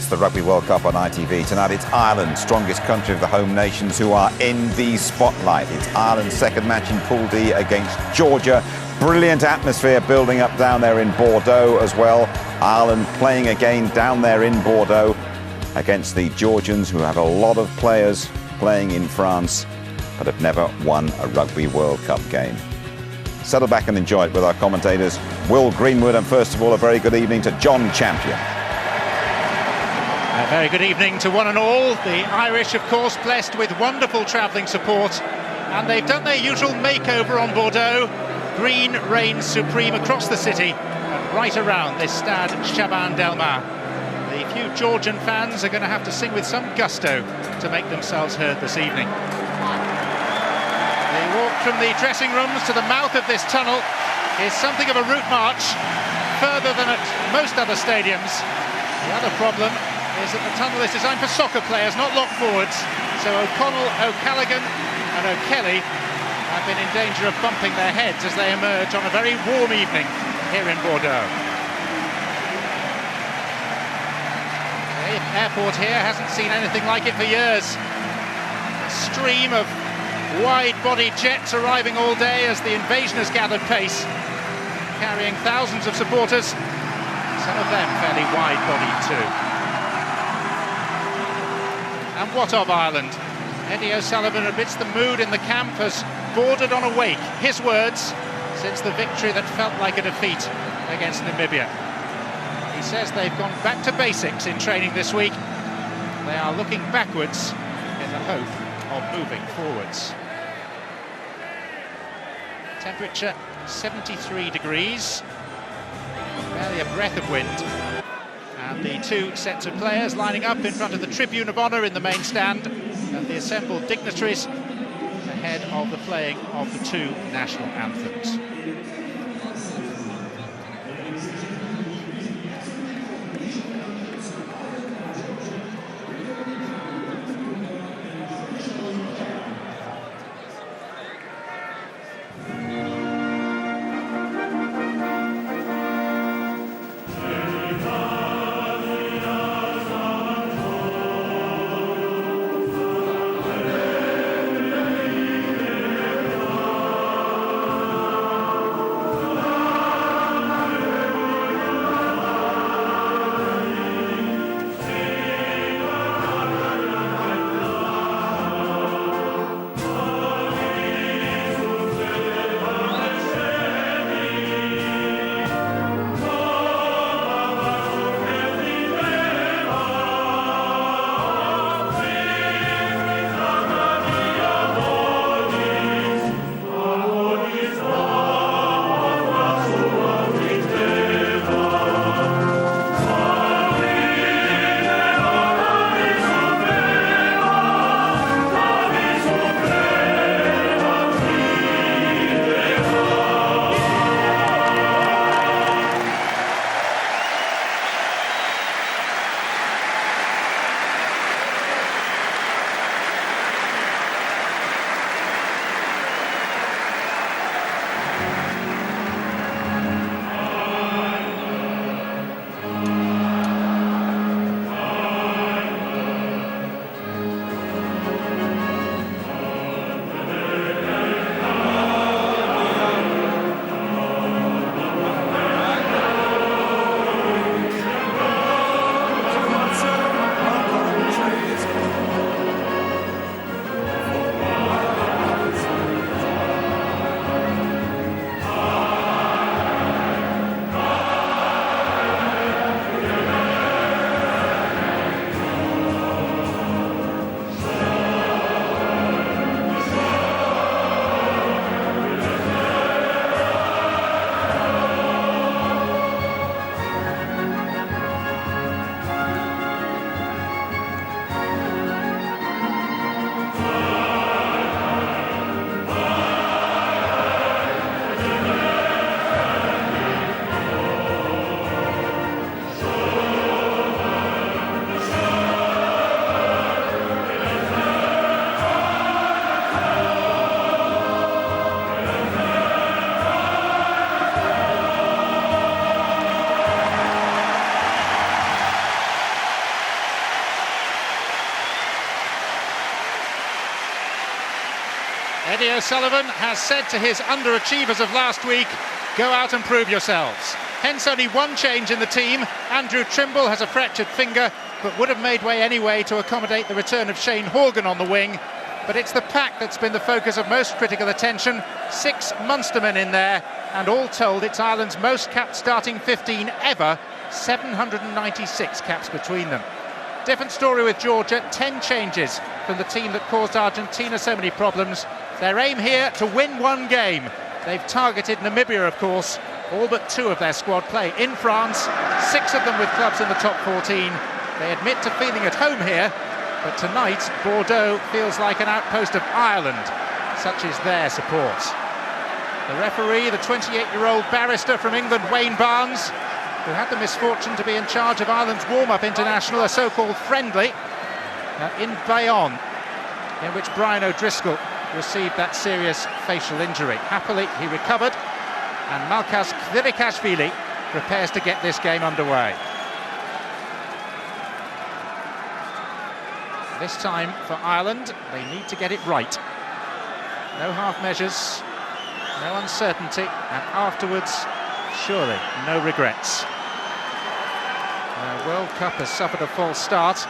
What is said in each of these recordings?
It's the Rugby World Cup on ITV. Tonight it's Ireland, strongest country of the home nations, who are in the spotlight. It's Ireland's second match in Pool D against Georgia. Brilliant atmosphere building up down there in Bordeaux as well. Ireland playing again down there in Bordeaux against the Georgians, who have a lot of players playing in France but have never won a Rugby World Cup game. Settle back and enjoy it with our commentators, Will Greenwood, and first of all, a very good evening to John Champion. A very good evening to one and all. The Irish, of course, blessed with wonderful travelling support, and they've done their usual makeover on Bordeaux. Green reigns supreme across the city and right around this Stade Chaban Delmar. The few Georgian fans are going to have to sing with some gusto to make themselves heard this evening. The walk from the dressing rooms to the mouth of this tunnel is something of a route march, further than at most other stadiums. The other problem is that the tunnel is designed for soccer players, not lock forwards. So O'Connell, O'Callaghan and O'Kelly have been in danger of bumping their heads as they emerge on a very warm evening here in Bordeaux. The airport here hasn't seen anything like it for years. A stream of wide-bodied jets arriving all day as the invasion has gathered pace, carrying thousands of supporters, some of them fairly wide-bodied too. And what of Ireland? Eddie O'Sullivan admits the mood in the camp has bordered on a wake, his words, since the victory that felt like a defeat against Namibia. He says they've gone back to basics in training this week. They are looking backwards in the hope of moving forwards. Temperature 73 degrees, barely a breath of wind. And the two sets of players lining up in front of the Tribune of Honour in the main stand, and the assembled dignitaries ahead of the playing of the two national anthems. Eddie O'Sullivan has said to his underachievers of last week, go out and prove yourselves. Hence only one change in the team. Andrew Trimble has a fractured finger, but would have made way anyway to accommodate the return of Shane Horgan on the wing. But it's the pack that's been the focus of most critical attention. 6 Munstermen in there, and all told it's Ireland's most capped starting 15 ever, 796 caps between them. Different story with Georgia, 10 changes from the team that caused Argentina so many problems. Their aim here to win one game. They've targeted Namibia, of course. All but 2 of their squad play in France, 6 of them with clubs in the top 14. They admit to feeling at home here, but tonight Bordeaux feels like an outpost of Ireland. Such is their support. The referee, the 28-year-old barrister from England, Wayne Barnes, who had the misfortune to be in charge of Ireland's warm-up international, a so-called friendly, in Bayonne, in which Brian O'Driscoll received that serious facial injury. Happily, he recovered, and Malkas Kvirikashvili prepares to get this game underway. This time for Ireland, they need to get it right. No half measures, no uncertainty, and afterwards, surely no regrets. The World Cup has suffered a false start,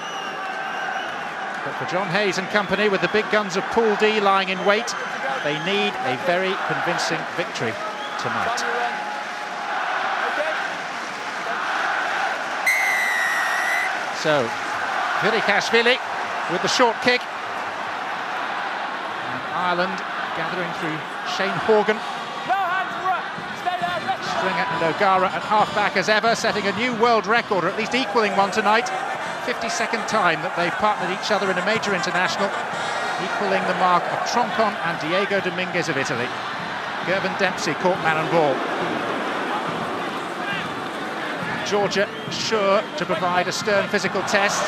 but for John Hayes and company, with the big guns of Pool D lying in wait, they need a very convincing victory tonight. So, Kvirikashvili with the short kick, and Ireland gathering through Shane Horgan. Stringer and O'Gara at half-back as ever, setting a new world record, or at least equaling one tonight. 52nd time that they've partnered each other in a major international, equaling the mark of Troncon and Diego Dominguez of Italy. Gervin Dempsey caught man and ball. Georgia sure to provide a stern physical test.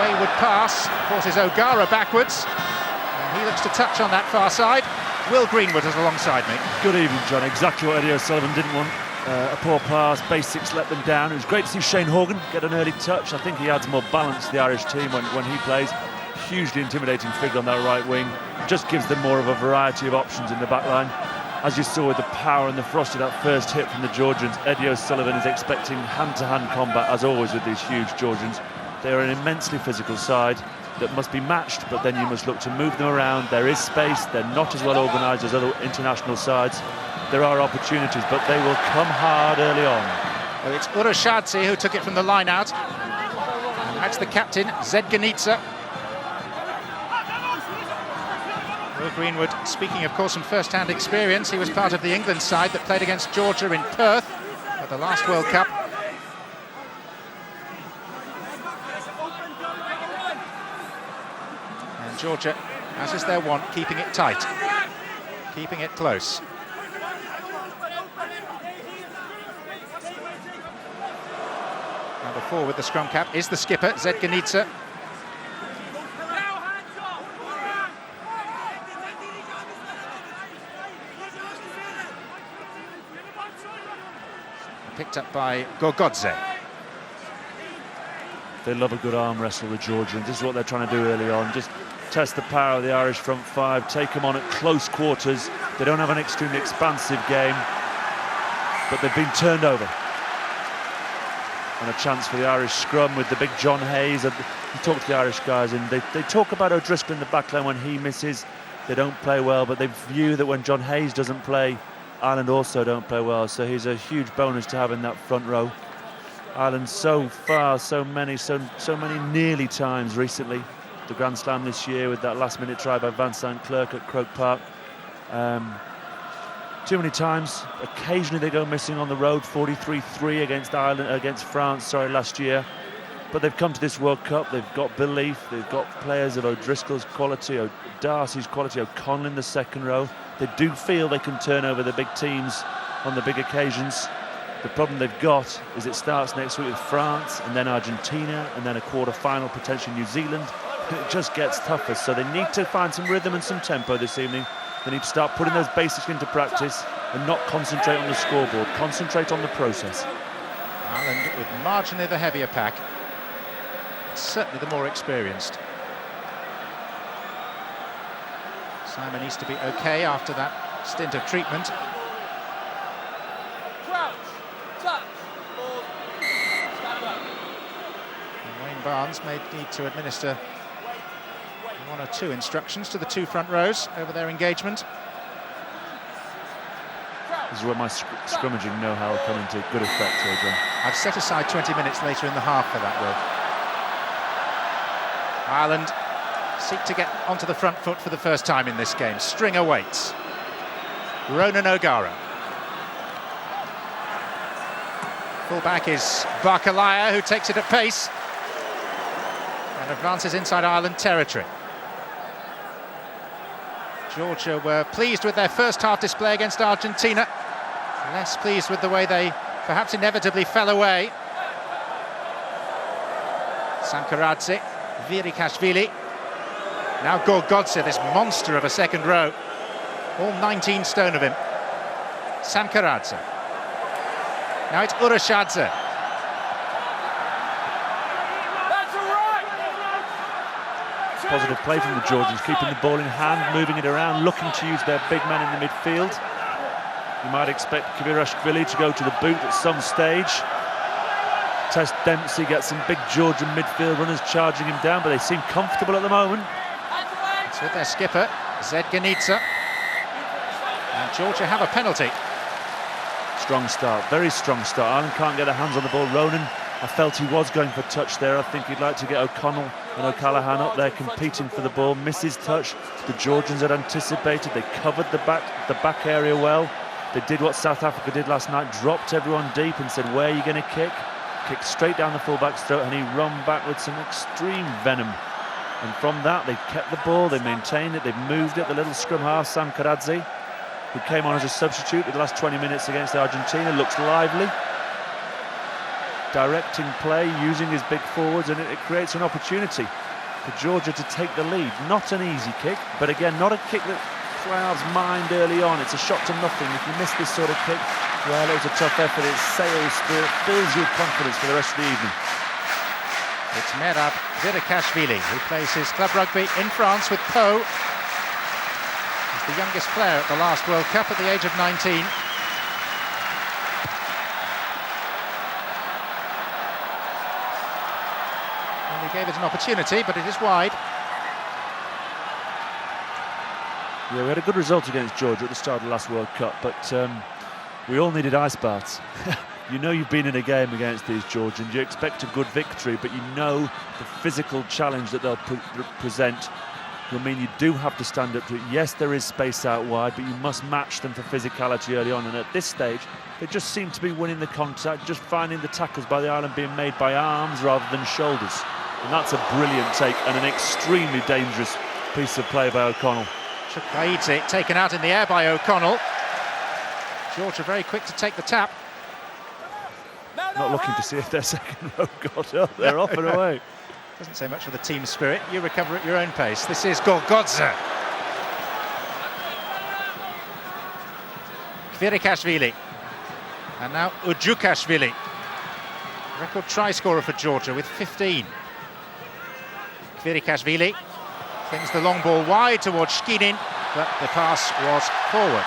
Wayward pass forces O'Gara backwards, and he looks to touch on that far side. Will Greenwood is alongside me. Good evening, John. Exactly what Eddie O'Sullivan didn't want. A poor pass, basics let them down. It was great to see Shane Horgan get an early touch. I think he adds more balance to the Irish team when he plays. Hugely intimidating figure on that right wing. Just gives them more of a variety of options in the back line. As you saw with the power and the ferocity of that first hit from the Georgians, Eddie O'Sullivan is expecting hand-to-hand combat, as always with these huge Georgians. They are an immensely physical side that must be matched, but then you must look to move them around. There is space. They're not as well organised as other international sides. There are opportunities, but they will come hard early on. Well, it's Uroshadze who took it from the line out. And that's the captain, Zedganitsa. Will Greenwood, speaking of course from first-hand experience, he was part of the England side that played against Georgia in Perth at the last World Cup. And Georgia, as is their wont, keeping it tight, keeping it close. Number 4 with the scrum cap is the skipper, Zedganitsa. Picked up by Gogodze. They love a good arm wrestle, the Georgians. This is what they're trying to do early on. Just test the power of the Irish front 5, take them on at close quarters. They don't have an extremely expansive game, but they've been turned over. And a chance for the Irish scrum with the big John Hayes. You talk to the Irish guys, and they talk about O'Driscoll in the backline when he misses. They don't play well, but they view that when John Hayes doesn't play, Ireland also don't play well, so he's a huge bonus to have in that front row. Ireland so far, so many nearly times recently. The Grand Slam this year with that last-minute try by Van St. Clerk at Croke Park. Too many times. Occasionally they go missing on the road. 43-3 against France last year. But they've come to this World Cup. They've got belief. They've got players of O'Driscoll's quality, Darcy's quality, O'Connell in the second row. They do feel they can turn over the big teams on the big occasions. The problem they've got is it starts next week with France and then Argentina and then a quarter-final, potentially New Zealand. It just gets tougher, so they need to find some rhythm and some tempo this evening. They need to start putting those basics into practice and not concentrate on the scoreboard, concentrate on the process. Ireland with marginally the heavier pack, certainly the more experienced. Simon needs to be okay after that stint of treatment. And Wayne Barnes may need to administer one or two instructions to the two front rows over their engagement. This is where my scrummaging know-how will come into good effect here, John. I've set aside 20 minutes later in the half for that, Will. Ireland seek to get onto the front foot for the first time in this game. Stringer waits. Ronan O'Gara. Fullback is Barkalaya, who takes it at pace and advances inside Ireland territory. Georgia were pleased with their first half display against Argentina. Less pleased with the way they perhaps inevitably fell away. Sankaradze, Virikashvili. Now Gorgodze, this monster of a second row. All 19 stone of him. Sankaradze. Now it's Urashadze. Positive play from the Georgians, keeping the ball in hand, moving it around, looking to use their big men in the midfield. You might expect Kvirashvili to go to the boot at some stage. Test Dempsey gets some big Georgian midfield runners charging him down, but they seem comfortable at the moment. It's with their skipper, Zedganitsa. And Georgia have a penalty. Strong start, very strong start. Ireland can't get their hands on the ball. Ronan, I felt he was going for touch there. I think he'd like to get O'Connell and O'Callaghan up there competing for the ball. Misses touch. The Georgians had anticipated. They covered the back area well. They did what South Africa did last night, dropped everyone deep and said, where are you going to kick? Kicked straight down the fullback's throat, and he run back with some extreme venom. And from that, they kept the ball, they maintained it, they moved it. The little scrum half, Sam Karadze, who came on as a substitute with the last 20 minutes against Argentina, looks lively. Directing play, using his big forwards, and it creates an opportunity for Georgia to take the lead. Not an easy kick, but again, not a kick that clouds mind early on. It's a shot to nothing. If you miss this sort of kick, well, it was a tough effort. It sails through, it fills you with confidence for the rest of the evening. It's Merab Virikashvili, who plays his club rugby in France with Pau. He's the youngest player at the last World Cup at the age of 19. He gave it an opportunity, but it is wide. Yeah, we had a good result against Georgia at the start of the last World Cup, but we all needed ice baths. You know you've been in a game against these Georgians, you expect a good victory, but you know the physical challenge that they'll present will mean you do have to stand up to it. Yes, there is space out wide, but you must match them for physicality early on, and at this stage, they just seem to be winning the contact, just finding the tackles by the Ireland being made by arms rather than shoulders. And that's a brilliant take and an extremely dangerous piece of play by O'Connell. Chukwueze taken out in the air by O'Connell. Georgia very quick to take the tap. Not looking to see if their second row got up. They're off and away. Doesn't say much for the team spirit. You recover at your own pace. This is Gorgodze. Kvirikashvili. And now Ujukashvili. Record try scorer for Georgia with 15. Kvirikashvili flings the long ball wide towards Shkinin, but the pass was forward,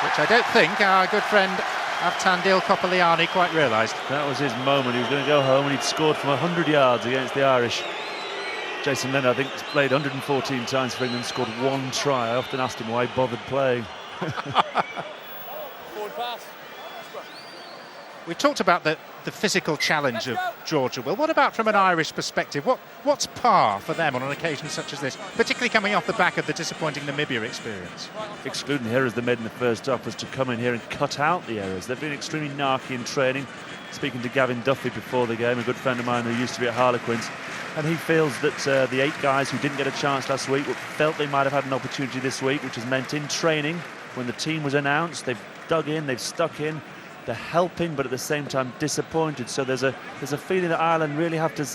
which I don't think our good friend Avtandil Kopaliani quite realised. That was his moment. He was going to go home, and he'd scored from 100 yards against the Irish. Jason Leonard, I think, played 114 times for England, scored one try. I often asked him why he bothered playing. We've talked about the physical challenge of Georgia. Well, what about from an Irish perspective? What's par for them on an occasion such as this, particularly coming off the back of the disappointing Namibia experience? Excluding the errors they made in the first half was to come in here and cut out the errors. They've been extremely narky in training. Speaking to Gavin Duffy before the game, a good friend of mine who used to be at Harlequins, and he feels that the 8 guys who didn't get a chance last week felt they might have had an opportunity this week, which has meant in training, when the team was announced, they've dug in, they've stuck in. They're helping, but at the same time disappointed. So there's a feeling that Ireland really have to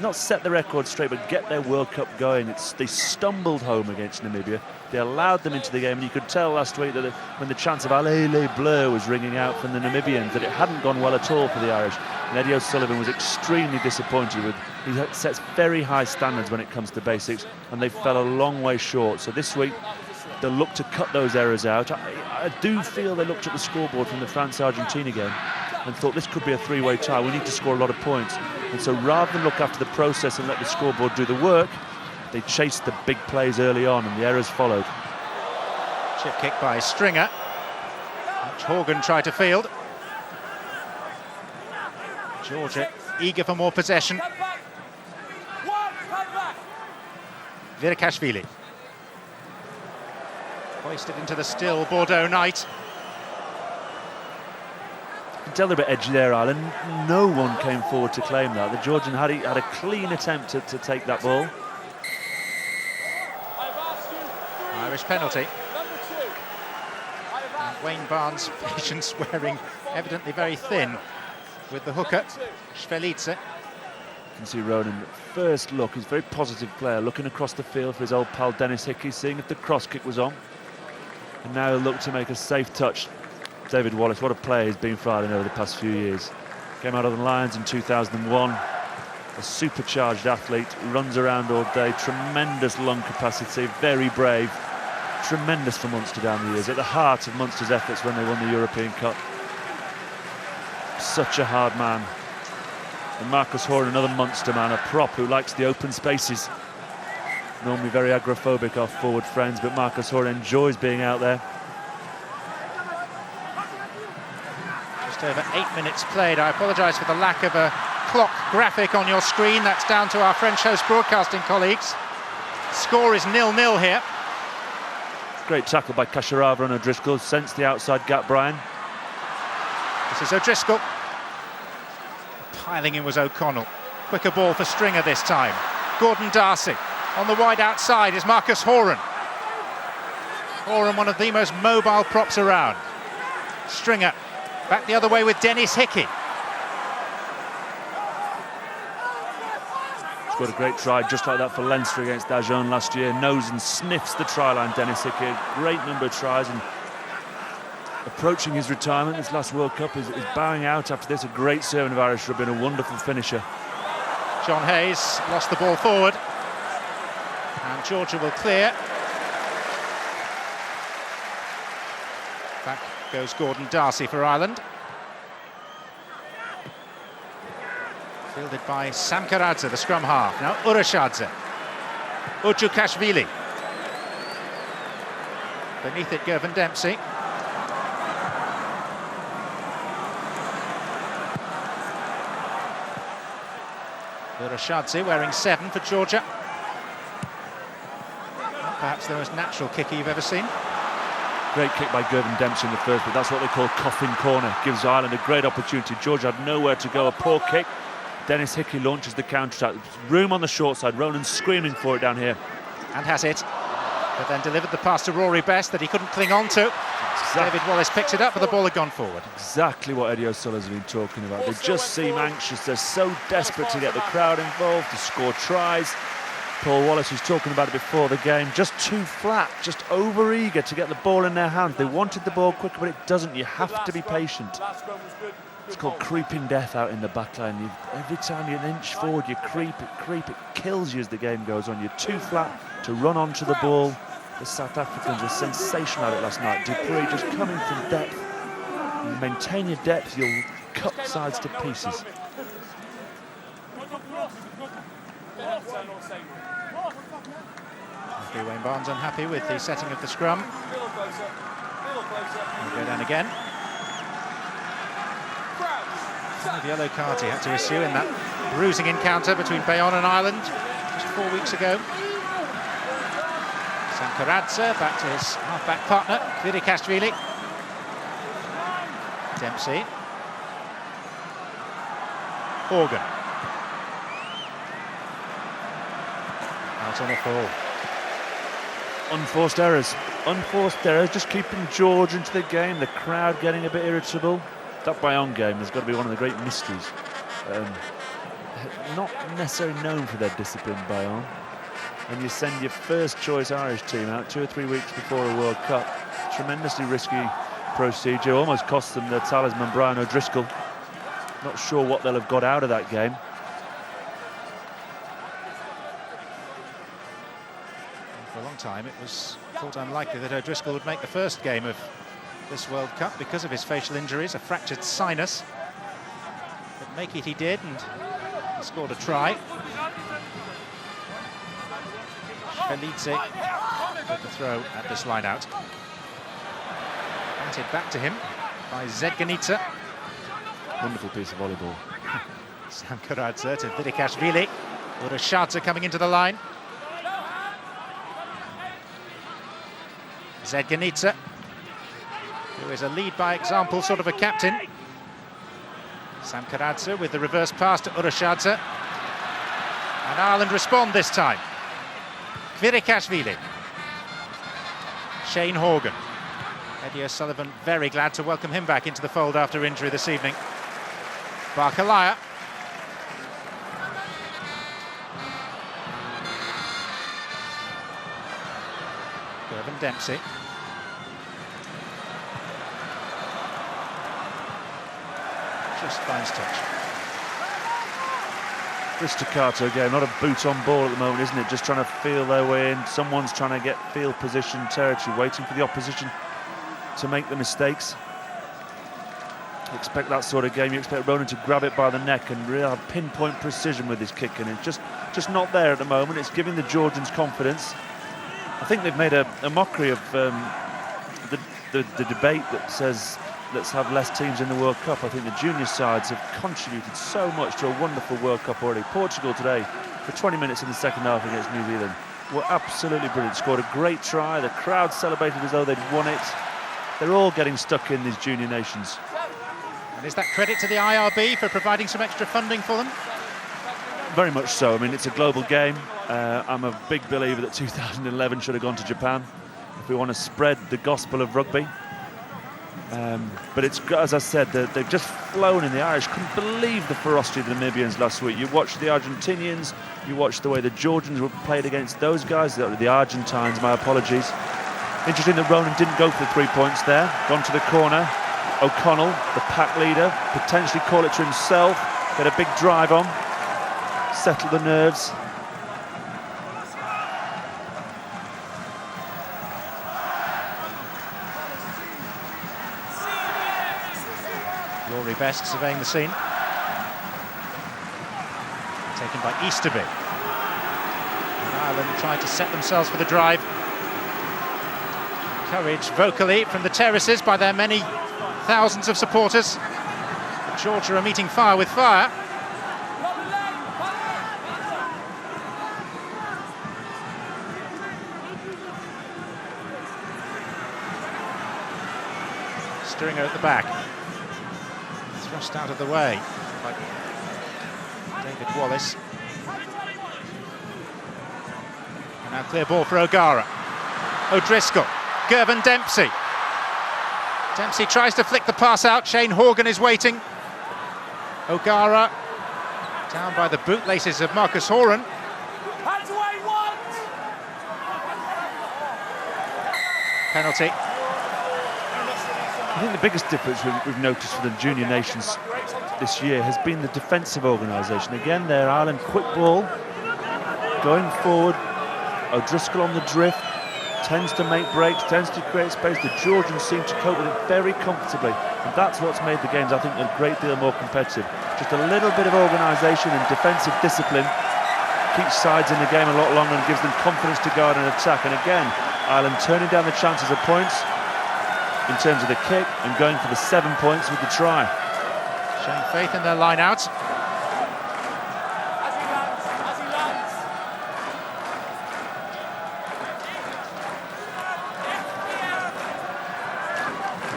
not set the record straight, but get their World Cup going. They stumbled home against Namibia. They allowed them into the game, and you could tell last week that when the chants of Allez les Bleus was ringing out from the Namibians, that it hadn't gone well at all for the Irish. And Eddie O'Sullivan was extremely disappointed with. He sets very high standards when it comes to basics, and they fell a long way short. So this week, they'll look to cut those errors out. I do feel they looked at the scoreboard from the France-Argentina game and thought this could be a three-way tie. We need to score a lot of points. And so rather than look after the process and let the scoreboard do the work, they chased the big plays early on, and the errors followed. Chip kick by Stringer, which Horgan tried to field. Georgia eager for more possession. Virakashvili. Hoisted into the still Bordeaux night. You can tell they're a bit edgy there, Ireland. No one came forward to claim that. The Georgian had a clean attempt to take that ball. Irish penalty. And Wayne Barnes' patience wearing evidently very thin with the hooker, Švelice. You can see Ronan, first look, he's a very positive player, looking across the field for his old pal Dennis Hickey, seeing if the cross kick was on. And now he'll look to make a safe touch. David Wallace, what a player he's been for Ireland over the past few years. Came out of the Lions in 2001, a supercharged athlete, runs around all day, tremendous lung capacity, very brave, tremendous for Munster down the years, at the heart of Munster's efforts when they won the European Cup. Such a hard man. And Marcus Horan, another Munster man, a prop who likes the open spaces. Normally very agoraphobic, our forward friends, but Marcus Horan enjoys being out there. Just over 8 minutes played. I apologise for the lack of a clock graphic on your screen. That's down to our French host broadcasting colleagues. Score is 0-0 here. Great tackle by Kasharava and O'Driscoll. Sensed the outside gap, Brian. This is O'Driscoll. Piling in was O'Connell. Quicker ball for Stringer this time. Gordon Darcy. On the wide outside is Marcus Horan. Horan, one of the most mobile props around. Stringer back the other way with Dennis Hickey. Scored a great try just like that for Leinster against Dajon last year. Knows and sniffs the try line, Dennis Hickey. A great number of tries, and approaching his retirement, this last World Cup, is bowing out after this. A great servant of Irish rugby and a wonderful finisher. John Hayes lost the ball forward. And Georgia will clear. Back goes Gordon Darcy for Ireland. Fielded by Sam Karadze, the scrum half. Now Urashadze. Ujukashvili. Beneath it, Gervin Dempsey. Urashadze wearing 7 for Georgia. Perhaps the most natural kicker you've ever seen. Great kick by Gervin Dempsey in the first, but that's what they call coffin corner. Gives Ireland a great opportunity. Georgia had nowhere to go. A poor kick. Dennis Hickey launches the counter-attack. Room on the short side. Ronan screaming for it down here. And has it. But then delivered the pass to Rory Best that he couldn't cling on to. David Wallace picked it up, but the ball had gone forward. Exactly what Eddie O'Sullivan's been talking about. They just seem anxious. They're so desperate to get the crowd involved, to score tries. Paul Wallace was talking about it before the game. Just too flat, just over-eager to get the ball in their hands. They wanted the ball quicker, but it doesn't. You have to be patient. It's called creeping death out in the backline. Every time you inch forward, you creep. It kills you as the game goes on. You're too flat to run onto the ball. The South Africans were sensational at it last night. Dupree just coming from depth. You maintain your depth, you'll cut sides to pieces. Wayne Barnes unhappy with the setting of the scrum. We'll go down again. The yellow cards he had to issue in that bruising encounter between Bayonne and Ireland just 4 weeks ago. Sam Karadze back to his half-back partner, Virakashvili. Dempsey. Horgan. Out on the fall. Unforced errors, just keeping George into the game, the crowd getting a bit irritable. That Bayonne game has got to be one of the great mysteries. Not necessarily known for their discipline, Bayonne. And you send your first choice Irish team out 2 or 3 weeks before a World Cup. Tremendously risky procedure, almost cost them their talisman, Brian O'Driscoll. Not sure what they'll have got out of that game. For a long time, it was thought unlikely that O'Driscoll would make the first game of this World Cup because of his facial injuries, a fractured sinus. But make it he did, and he scored a try. Felice with the throw at this line-out. Batted back to him by Zedganica. Wonderful piece of volleyball. Sam Karadze to Vidikashvili. Urashadze coming into the line. Zedganica, who is a lead by example, sort of a captain. Sam Karadze with the reverse pass to Urashadze. And Ireland respond this time. Vidikashvili. Shane Horgan. Eddie O'Sullivan very glad to welcome him back into the fold after injury this evening. Barkalaya. Gervin Dempsey. Just finds touch. This staccato game, not a boot on ball at the moment, isn't it? Just trying to feel their way in. Someone's trying to get field position, territory, waiting for the opposition to make the mistakes. You expect that sort of game. You expect Ronan to grab it by the neck and really have pinpoint precision with his kick, and it's just not there at the moment. It's giving the Georgians confidence. I think they've made a mockery of the debate that says let's have less teams in the World Cup. I think the junior sides have contributed so much to a wonderful World Cup already. Portugal today, for 20 minutes in the second half against New Zealand, were absolutely brilliant. Scored a great try. The crowd celebrated as though they'd won it. They're all getting stuck in, these junior nations. And is that credit to the IRB for providing some extra funding for them? Very much so. I mean, it's a global game. I'm a big believer that 2011 should have gone to Japan if we want to spread the gospel of rugby. But it's, as I said, they've just flown in. The Irish couldn't believe the ferocity of the Namibians last week. You watched the Argentinians, you watched the way the Georgians were played against those guys, the Argentines, my apologies. Interesting that Ronan didn't go for the 3 points there. Gone to the corner. O'Connell, the pack leader, potentially call it to himself. Get a big drive on. Settle the nerves. Rory Best surveying the scene. Taken by Easterby. And Ireland tried to set themselves for the drive. Encouraged vocally from the terraces by their many thousands of supporters. Georgia are meeting fire with fire. Stringer at the back. Thrust out of the way by David Wallace. And now clear ball for O'Gara. O'Driscoll. Gervin Dempsey. Dempsey tries to flick the pass out. Shane Horgan is waiting. O'Gara down by the bootlaces of Marcus Horan. Penalty. I think the biggest difference we've noticed for the junior nations this year has been the defensive organisation. Again, there, Ireland, quick ball, going forward. O'Driscoll on the drift, tends to make breaks, tends to create space. The Georgians seem to cope with it very comfortably, and that's what's made the games, I think, a great deal more competitive. Just a little bit of organisation and defensive discipline keeps sides in the game a lot longer and gives them confidence to guard and attack. And again, Ireland turning down the chances of points in terms of the kick and going for the 7 points with the try. Showing faith in their line-out.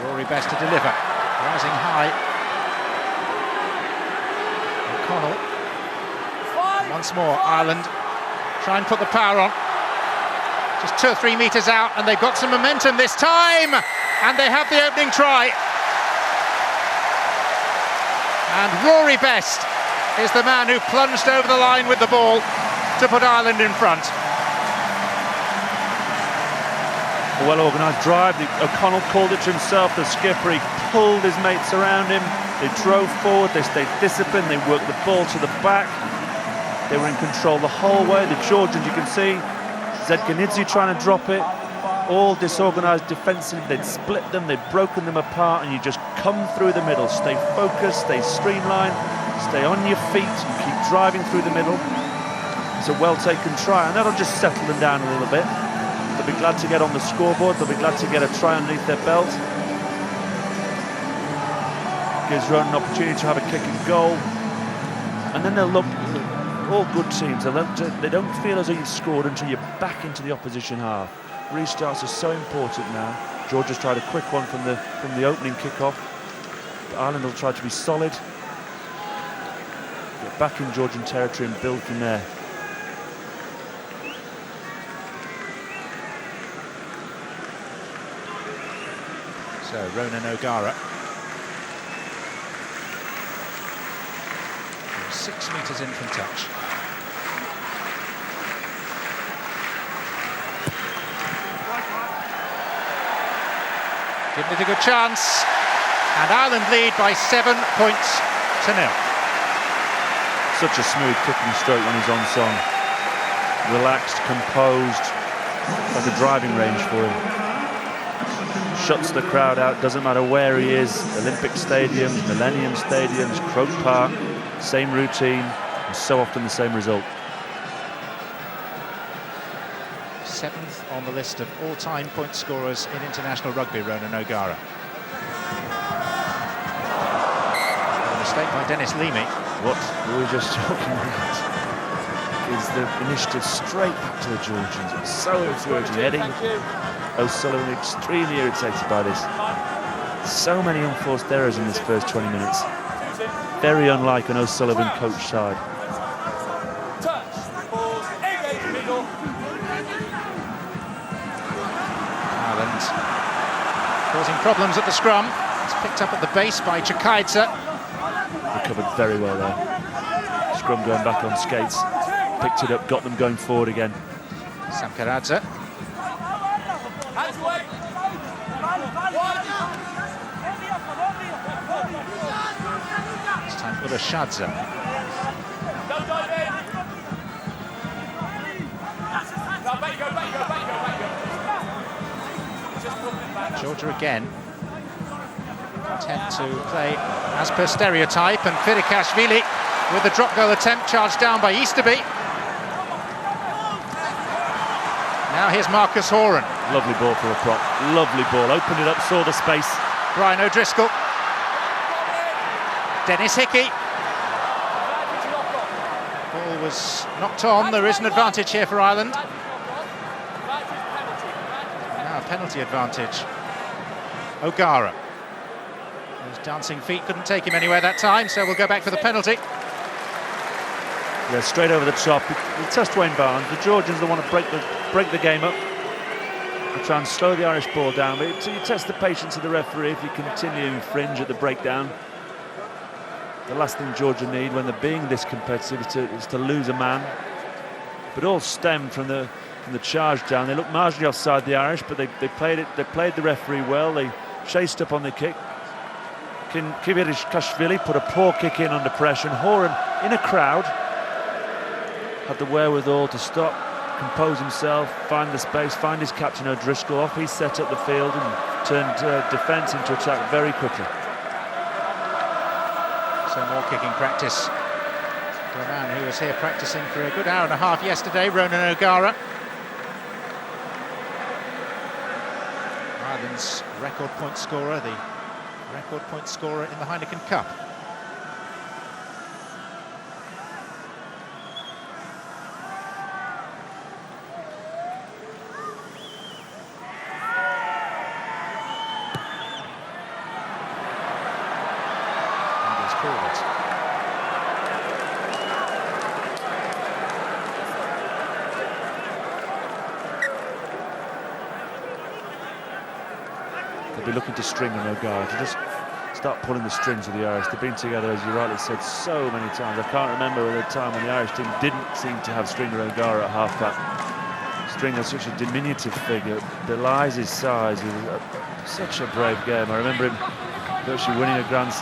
Rory Best to deliver. Rising high. O'Connell. Once more, Ireland try and put the power on. Just 2 or 3 metres out, and they've got some momentum this time. And they have the opening try. And Rory Best is the man who plunged over the line with the ball to put Ireland in front. A well-organised drive. O'Connell called it to himself. The skipper, he pulled his mates around him. They drove forward, they stayed disciplined, they worked the ball to the back. They were in control the whole way. The Georgians, you can see, Zedganidze trying to drop it. All disorganised defensively, they'd split them, they'd broken them apart, and you just come through the middle. Stay focused, stay streamlined, stay on your feet, and keep driving through the middle. It's a well-taken try, and that'll just settle them down a little bit. They'll be glad to get on the scoreboard, they'll be glad to get a try underneath their belt. Gives Rowan an opportunity to have a kick and goal. And then they'll look, all good teams, they don't feel as though you've scored until you're back into the opposition half. Restarts are so important now. Georgia's tried a quick one from the opening kickoff. But Ireland will try to be solid, get back in Georgian territory and build from there. So Ronan O'Gara, 6 metres in from touch. Given it a good chance, and Ireland lead by 7 points to 0. Such a smooth kicking stroke when he's on song. Relaxed, composed, like a driving range for him. Shuts the crowd out, doesn't matter where he is. Olympic stadiums, Millennium stadiums, Croke Park, same routine, and so often the same result. 7th on the list of all-time point scorers in international rugby, Ronan O'Gara. A mistake by Dennis Leamy. What we were just talking about is the initiative straight back to the Georgians. It's so infuriating. Eddie O'Sullivan extremely irritated by this. So many unforced errors in this first 20 minutes. Very unlike an O'Sullivan coach side. Ireland causing problems at the scrum. It's picked up at the base by Chikaidze. Recovered very well there. Scrum going back on skates. Picked it up, got them going forward again. Samkaradze. It's time for the Shadza. Georgia again attempt to play as per stereotype, and Firikashvili with the drop goal attempt charged down by Easterby. Now here's Marcus Horan. Lovely ball for a prop. Lovely ball. Opened it up, saw the space. Brian O'Driscoll. Dennis Hickey. Ball was knocked on. There is an advantage here for Ireland. Now a penalty advantage. O'Gara. Those dancing feet couldn't take him anywhere that time, so we'll go back for the penalty. Yeah, straight over the top. He touched Wayne Barnes. The Georgians don't want to break the game up. They try and slow the Irish ball down, but you test the patience of the referee if you continue to infringe at the breakdown. The last thing Georgia need when they're being this competitive is to lose a man. But all stemmed from the charge down. They looked marginally offside the Irish, but they played it. They played the referee well. They chased up on the kick. Firikashvili put a poor kick in under pressure. And Horan, in a crowd, had the wherewithal to stop, compose himself, find the space, find his captain O'Driscoll off. He set up the field and turned defence into attack very quickly. So more kicking practice for a man who was here practicing for a good hour and a half yesterday, Ronan O'Gara. Ireland's record point scorer, the record point scorer in the Heineken Cup. They'll be looking to string on O'Gara, to just start pulling the strings of the Irish. They've been together, as you rightly said, so many times. I can't remember a time when the Irish team didn't seem to have Stringer O'Gara at half-back. Stringer's such a diminutive figure, belies his size. It was such a brave game. I remember him virtually winning a Grand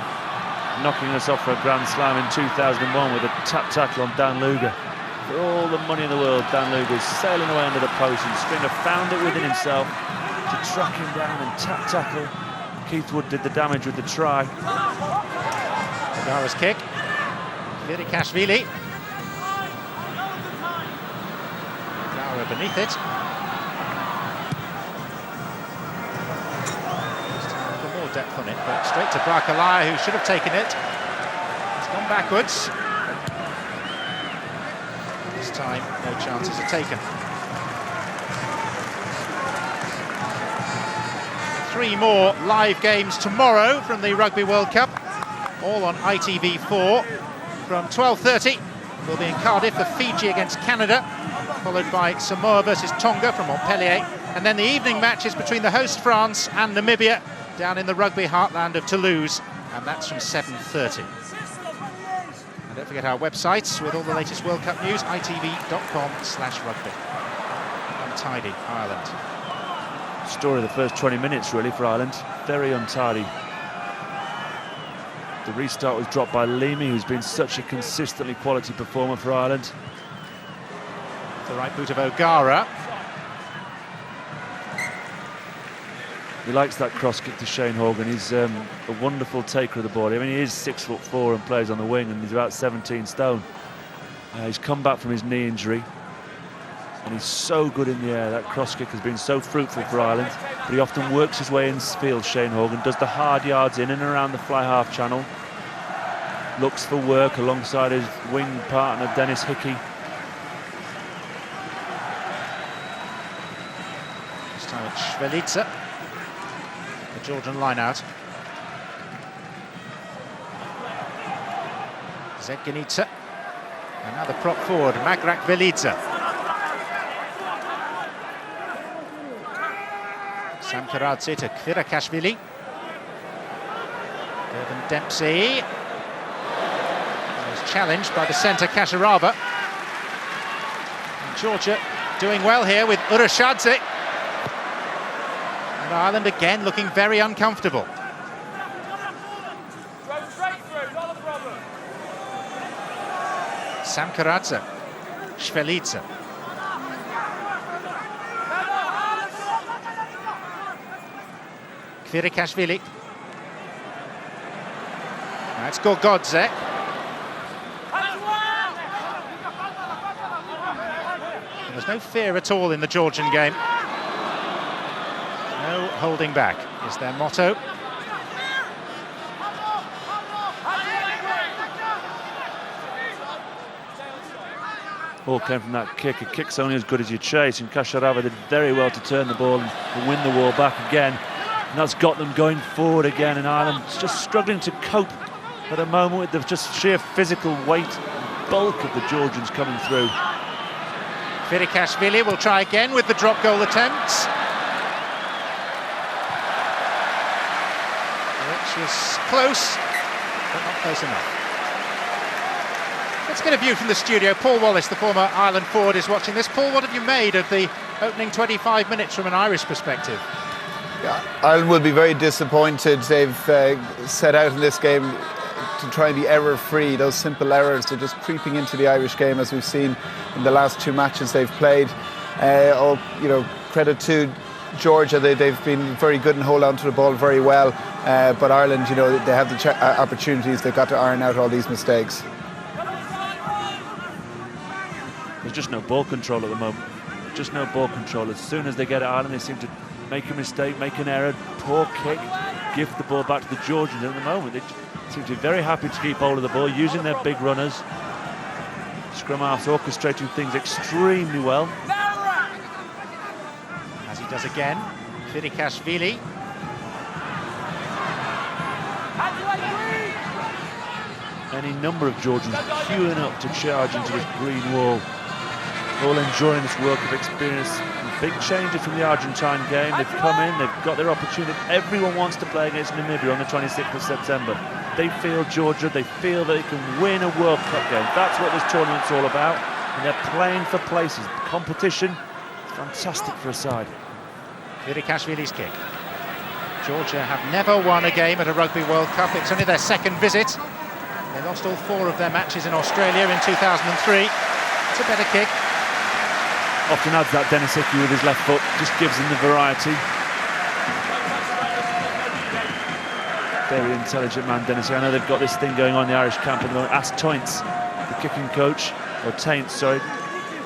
knocking us off for a Grand Slam in 2001 with a tap tackle on Dan Luger. For all the money in the world, Dan Luger's sailing away under the post, and Stringer found it within himself to track him down and tap tackle. Keith Wood did the damage with the try. O'Gara's kick. Kvirikashvili. O'Gara beneath it. More depth on it, but straight to Barkalaya, who should have taken it. It's gone backwards. This time, no chances are taken. 3 more live games tomorrow from the Rugby World Cup, all on ITV4. From 12:30, we'll be in Cardiff for Fiji against Canada, followed by Samoa versus Tonga from Montpellier, and then the evening matches between the host France and Namibia down in the rugby heartland of Toulouse, and that's from 7:30. And don't forget our websites with all the latest World Cup news, itv.com/rugby. Untidy Ireland. Story of the first 20 minutes really for Ireland, very untidy. The restart was dropped by Leamy, who's been such a consistently quality performer for Ireland. The right boot of O'Gara. He likes that cross kick to Shane Horgan. He's a wonderful taker of the ball. I mean, he is 6'4" and plays on the wing, and he's about 17 stone. He's come back from his knee injury, and he's so good in the air. That cross kick has been so fruitful for Ireland, but he often works his way infield, Shane Horgan, does the hard yards in and around the fly half channel, looks for work alongside his wing partner Dennis Hickey. This time it's Švelica, the Georgian line-out. Zedganica, and now the prop forward, Magrak Velidze. Samkaradze to Kvirikashvili. Durban Dempsey. Was challenged by the centre Kasharava. And Georgia doing well here with Urashadze. And Ireland again looking very uncomfortable. Samkaradze, Švelica. Kvirikashvili. That's Gogodze. There's no fear at all in the Georgian game. No holding back is their motto. All came from that kick. A kick's only as good as your chase, and Kasharava did very well to turn the ball and win the war back again. And that's got them going forward again, and Ireland's just struggling to cope at the moment with the just sheer physical weight and bulk of the Georgians coming through. Kvirikashvili will try again with the drop goal attempts, which was close, but not close enough. Let's get a view from the studio. Paul Wallace, the former Ireland forward, is watching this. Paul, what have you made of the opening 25 minutes from an Irish perspective? Yeah, Ireland will be very disappointed. They've set out in this game to try and be error-free. Those simple errors, they're just creeping into the Irish game, as we've seen in the last 2 matches they've played. Credit to Georgia, they've been very good and hold on to the ball very well. But Ireland, they have the opportunities. They've got to iron out all these mistakes. There's just no ball control at the moment. Just no ball control. As soon as they get it, Ireland, they seem to make a mistake, make an error, poor kick, give the ball back to the Georgians. At the moment, they seem to be very happy to keep hold of the ball, using their big runners. Scrum halves orchestrating things extremely well. As he does again, Kvirikashvili. Any number of Georgians queuing up to charge into this green wall. All enjoying this World Cup experience. Big changes from the Argentine game. They've come in, they've got their opportunity. Everyone wants to play against Namibia on the 26th of September. They feel Georgia, they feel that they can win a World Cup game. That's what this tournament's all about. And they're playing for places. Competition, fantastic for a side. Kvirikashvili's kick. Georgia have never won a game at a Rugby World Cup. It's only their second visit. They lost all 4 of their matches in Australia in 2003. It's a better kick. Often adds that Dennis Hickey with his left foot, just gives him the variety. Very intelligent man, Dennis. I know they've got this thing going on in the Irish camp at the moment. Ask Toynts, the kicking coach, or Taint, sorry,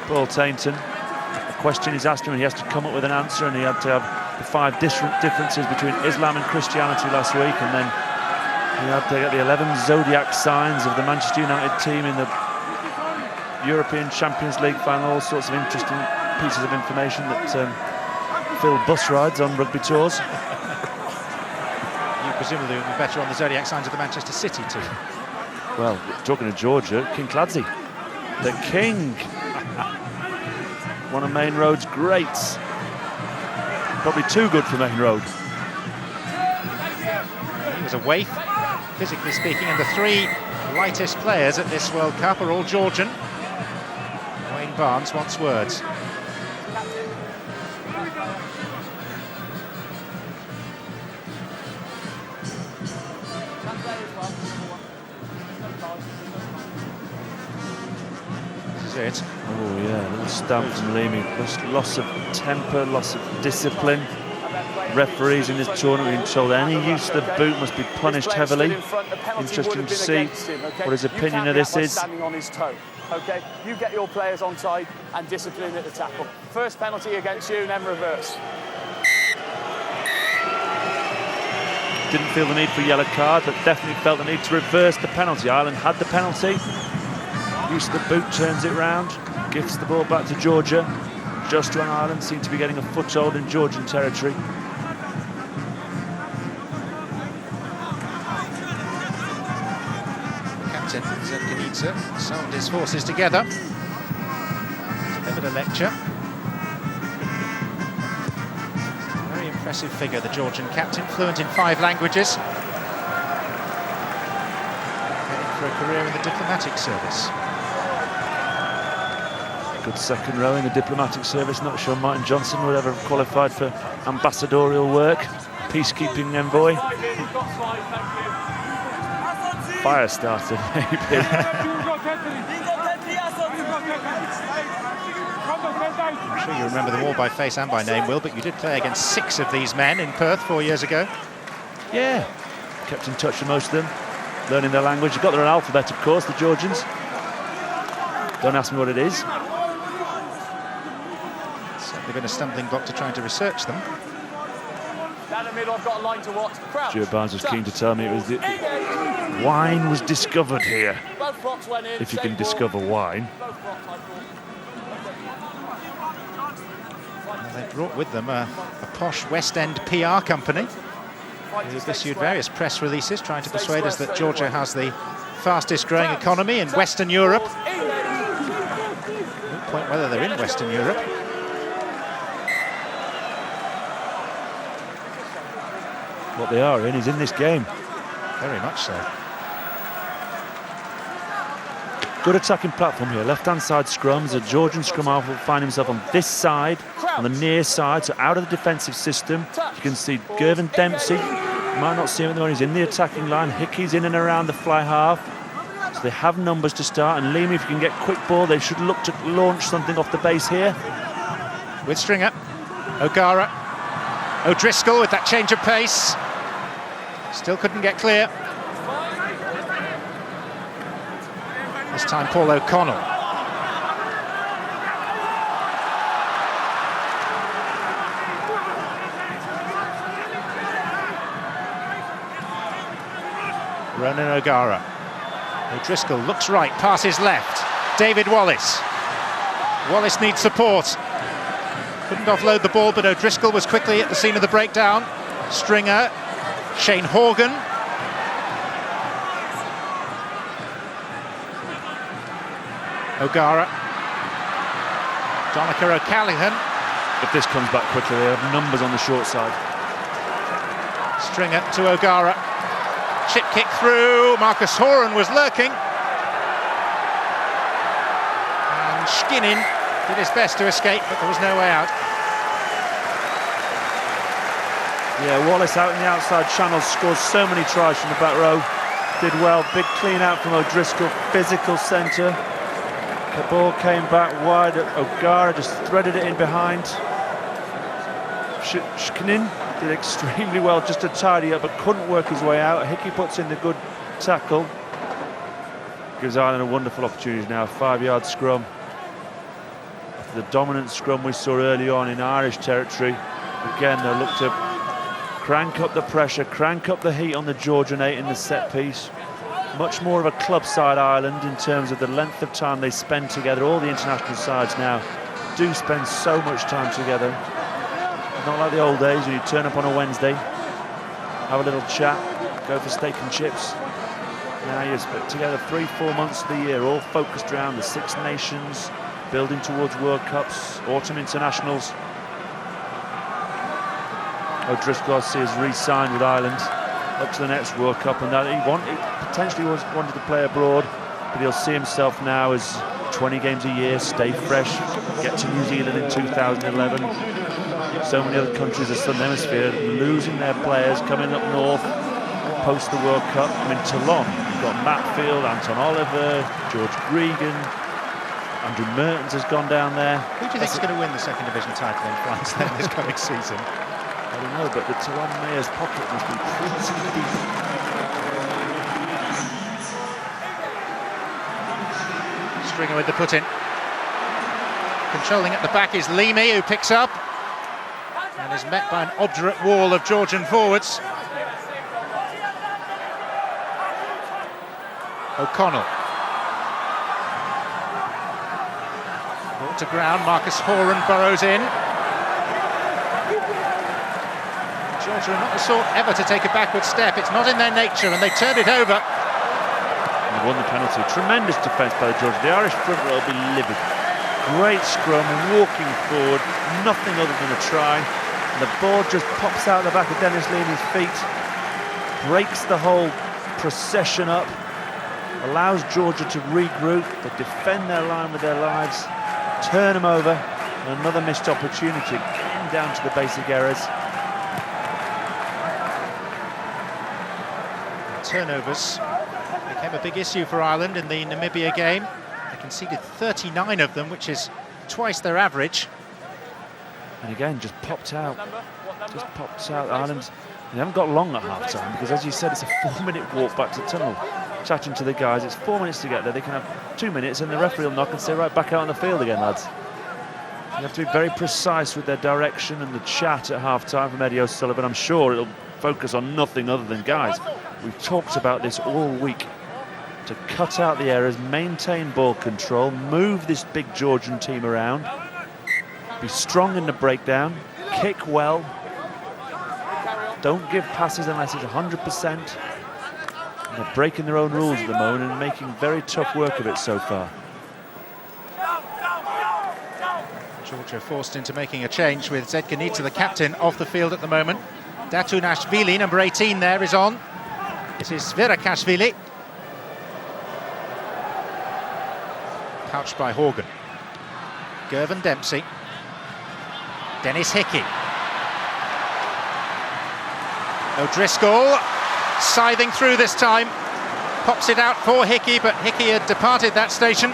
Paul Tainton. A question is asked him and he has to come up with an answer, and he had to have the 5 differences between Islam and Christianity last week, and then he had to get the 11 zodiac signs of the Manchester United team in the European Champions League final. All sorts of interesting pieces of information that fill bus rides on rugby tours. You presumably would be better on the zodiac signs of the Manchester City team. Well, talking to Georgia, King Clancy, the king, one of Main Road's greats. Probably too good for Main Road. He was a waif, physically speaking, and the 3 lightest players at this World Cup are all Georgian. Wayne Barnes wants words. This is it. Oh yeah, a little stamp from Leamy. Loss of temper, loss of discipline. Referees in this tournament being told any use of the boot must be punished heavily. Interesting to see what his opinion of this is. Okay, you get your players on side and discipline at the tackle. First penalty against you, then reverse. Didn't feel the need for a yellow card, but definitely felt the need to reverse the penalty. Ireland had the penalty. Use of the boot turns it round, gives the ball back to Georgia. Just when Ireland seem to be getting a foothold in Georgian territory. Captain Zerkanidze summoned his forces together, delivered a lecture. Very impressive figure, the Georgian captain, fluent in 5 languages. Heading for a career in the diplomatic service. Good second row in the diplomatic service. Not sure Martin Johnson would ever have qualified for ambassadorial work. Peacekeeping envoy. Fire starter, maybe. I'm sure you remember them all by face and by name, Will, but you did play against 6 of these men in Perth 4 years ago. Yeah, kept in touch with most of them, learning their language. You've got their alphabet, of course, the Georgians. Don't ask me what it is. Certainly been a stumbling block to trying to research them. Down the middle, I've got a line to watch. Stuart Barnes was keen to tell me it was wine was discovered here. If you can discover wine. Well, they brought with them a posh West End PR company who've issued various press releases trying to persuade us that Georgia has the fastest growing economy in Western Europe. Moot point whether they're in Western Europe. What they are in is in this game. Very much so. Good attacking platform here. Left-hand side scrums. The Georgian scrum half will find himself on this side, on the near side, so out of the defensive system. You can see Gervin Dempsey. You might not see him at the moment. He's in the attacking line. Hickey's in and around the fly half. So they have numbers to start. And Leamy, if you can get quick ball, they should look to launch something off the base here. With Stringer, O'Gara, O'Driscoll with that change of pace. Still couldn't get clear. This time Paul O'Connell. Ronan O'Gara. O'Driscoll looks right, passes left. David Wallace. Wallace needs support. Couldn't offload the ball, but O'Driscoll was quickly at the scene of the breakdown. Stringer, Shane Horgan. O'Gara. Donica O'Callaghan. If this comes back quickly, they have numbers on the short side. Stringer to O'Gara. Chip kick through. Marcus Horan was lurking. And Skinnin did his best to escape, but there was no way out. Yeah, Wallace out in the outside channel, scores so many tries from the back row. Did well, big clean out from O'Driscoll, physical centre. The ball came back wide, O'Gara just threaded it in behind. Shkinin did extremely well just to tidy up, but couldn't work his way out. Hickey puts in the good tackle. Gives Ireland a wonderful opportunity now, 5-yard scrum. After the dominant scrum we saw early on in Irish territory, again they'll look to crank up the pressure, crank up the heat on the Georgian 8 in the set piece. Much more of a club side Ireland in terms of the length of time they spend together. All the international sides now do spend so much time together. Not like the old days when you turn up on a Wednesday, have a little chat, go for steak and chips. Now you're split together 3-4 months of the year, all focused around the Six Nations, building towards World Cups, autumn internationals. O'Driscoll, I see, has re-signed with Ireland up to the next World Cup, and that he potentially wanted to play abroad, but he'll see himself now as 20 games a year, stay fresh, get to New Zealand in 2011. So many other countries of the Southern Hemisphere losing their players, coming up north post the World Cup. I mean, Toulon, you've got Matt Field, Anton Oliver, George Gregan, Andrew Mertens has gone down there. Who do you think is going to win the second division title in France then this coming season? I don't know, but the Toulon mayor's pocket must be pretty deep. Stringer with the put-in. Controlling at the back is Leamy, who picks up and is met by an obdurate wall of Georgian forwards. O'Connell. Ball to ground, Marcus Horan burrows in. Georgia are not the sort ever to take a backward step. It's not in their nature, and they turned it over. And won the penalty. Tremendous defence by the Georgia. The Irish front row will be livid. Great scrum, walking forward, nothing other than a try. And the ball just pops out the back of Dennis Leamy's feet, breaks the whole procession up, allows Georgia to regroup, but defend their line with their lives, turn them over, and another missed opportunity, again down to the basic errors. Turnovers became a big issue for Ireland in the Namibia game. They conceded 39 of them, which is twice their average. And again, just popped out. Just popped out. Ireland, they haven't got long at half-time, because as you said, it's a 4-minute walk back to the tunnel. Chatting to the guys, it's 4 minutes to get there. They can have 2 minutes and the referee will knock and say, right, back out on the field again, lads. You have to be very precise with their direction, and the chat at half-time from Eddie O'Sullivan, I'm sure it'll focus on nothing other than, guys, we've talked about this all week. To cut out the errors, maintain ball control, move this big Georgian team around, be strong in the breakdown, kick well, don't give passes unless it's 100%. And they're breaking their own rules at the moment and making very tough work of it so far. Georgia forced into making a change with Zedganita, the captain, off the field at the moment. Datunashvili, number 18 there, is on. This is Virakashvili. Pouched by Horgan. Gervin Dempsey. Dennis Hickey. O'Driscoll scything through this time. Pops it out for Hickey, but Hickey had departed that station.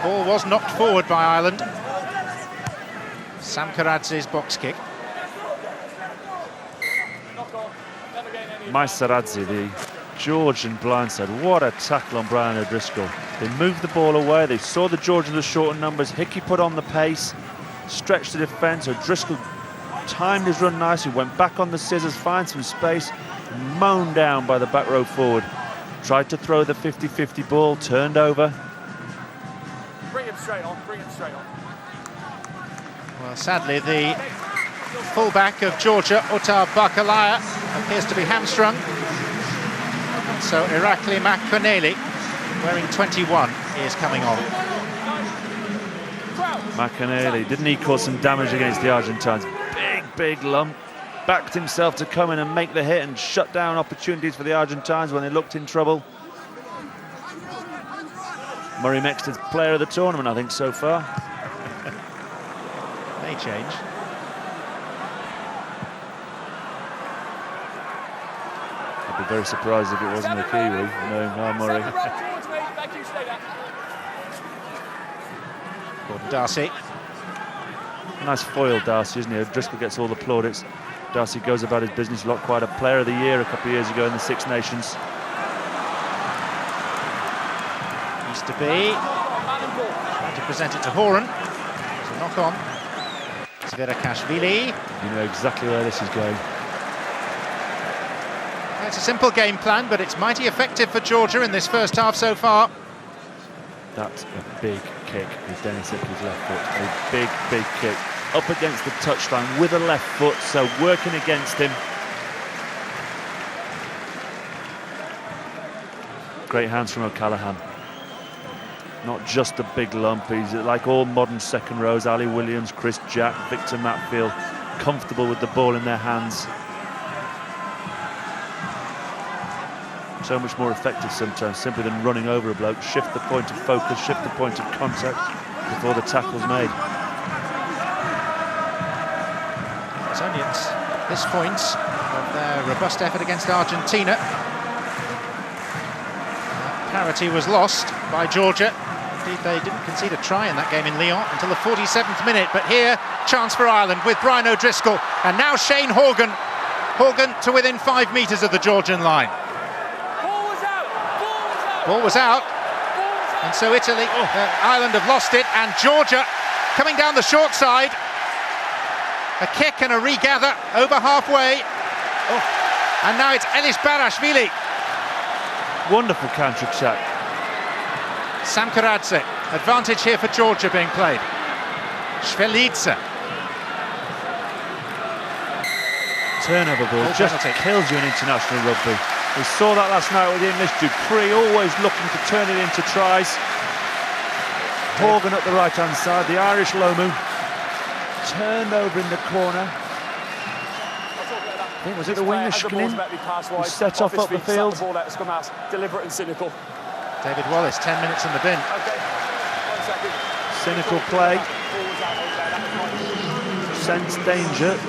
Ball was knocked forward by Ireland. Sam Karadzi's box kick. Maisaradze, the Georgian blindside. What a tackle on Brian O'Driscoll. They moved the ball away. They saw the Georgians were short in numbers. Hickey put on the pace, stretched the defence. O'Driscoll timed his run nicely, went back on the scissors, find some space, mown down by the back row forward. Tried to throw the 50-50 ball, turned over. Bring him straight on, bring him straight on. Well, sadly, the fullback of Georgia, Otar Bakalaya, appears to be hamstrung. So Irakli Makoneli, wearing 21, is coming on. Makoneli, didn't he cause some damage against the Argentines? Big lump. Backed himself to come in and make the hit and shut down opportunities for the Argentines when they looked in trouble. Murray Mexton's player of the tournament, I think, so far. May change. I'd be very surprised if it wasn't a Kiwi, knowing how Murray. Gordon Darcy. Nice foil, Darcy, isn't he? Driscoll gets all the plaudits. Darcy goes about his business. He looked quite a player of the year a couple of years ago in the Six Nations. Used to be. Trying to present it to Horan. It's a knock on. Zverekashvili. You know exactly where this is going. It's a simple game plan, but it's mighty effective for Georgia in this first half so far. That's a big kick with Dennis Hickey's left foot. A big, big kick. Up against the touchline with a left foot, so working against him. Great hands from O'Callaghan. Not just a big lump, he's like all modern second rows, Ali Williams, Chris Jack, Victor Matfield, comfortable with the ball in their hands. So much more effective sometimes, simply than running over a bloke. Shift the point of focus, shift the point of contact before the tackle's made. It's only at this point of their robust effort against Argentina. Parity was lost by Georgia. Indeed, they didn't concede a try in that game in Lyon until the 47th minute. But here, chance for Ireland with Brian O'Driscoll. And now Shane Horgan. Horgan to within 5 metres of the Georgian line. Ball was out, and so Italy, Ireland have lost it, and Georgia coming down the short side. A kick and a regather over halfway, and now it's Elis Barashvili. Wonderful counter-attack. Sam Karadze, advantage here for Georgia being played. Shvelidze. Turnover ball just kills you in international rugby. We saw that last night with the English. Dupree always looking to turn it into tries. Horgan up the right-hand side, the Irish Lomu. Turned over in the corner. I think was it the winger Shkinin who set off up the field. Deliberate and cynical. David Wallace, 10 minutes in the bin. Cynical play. Sense danger.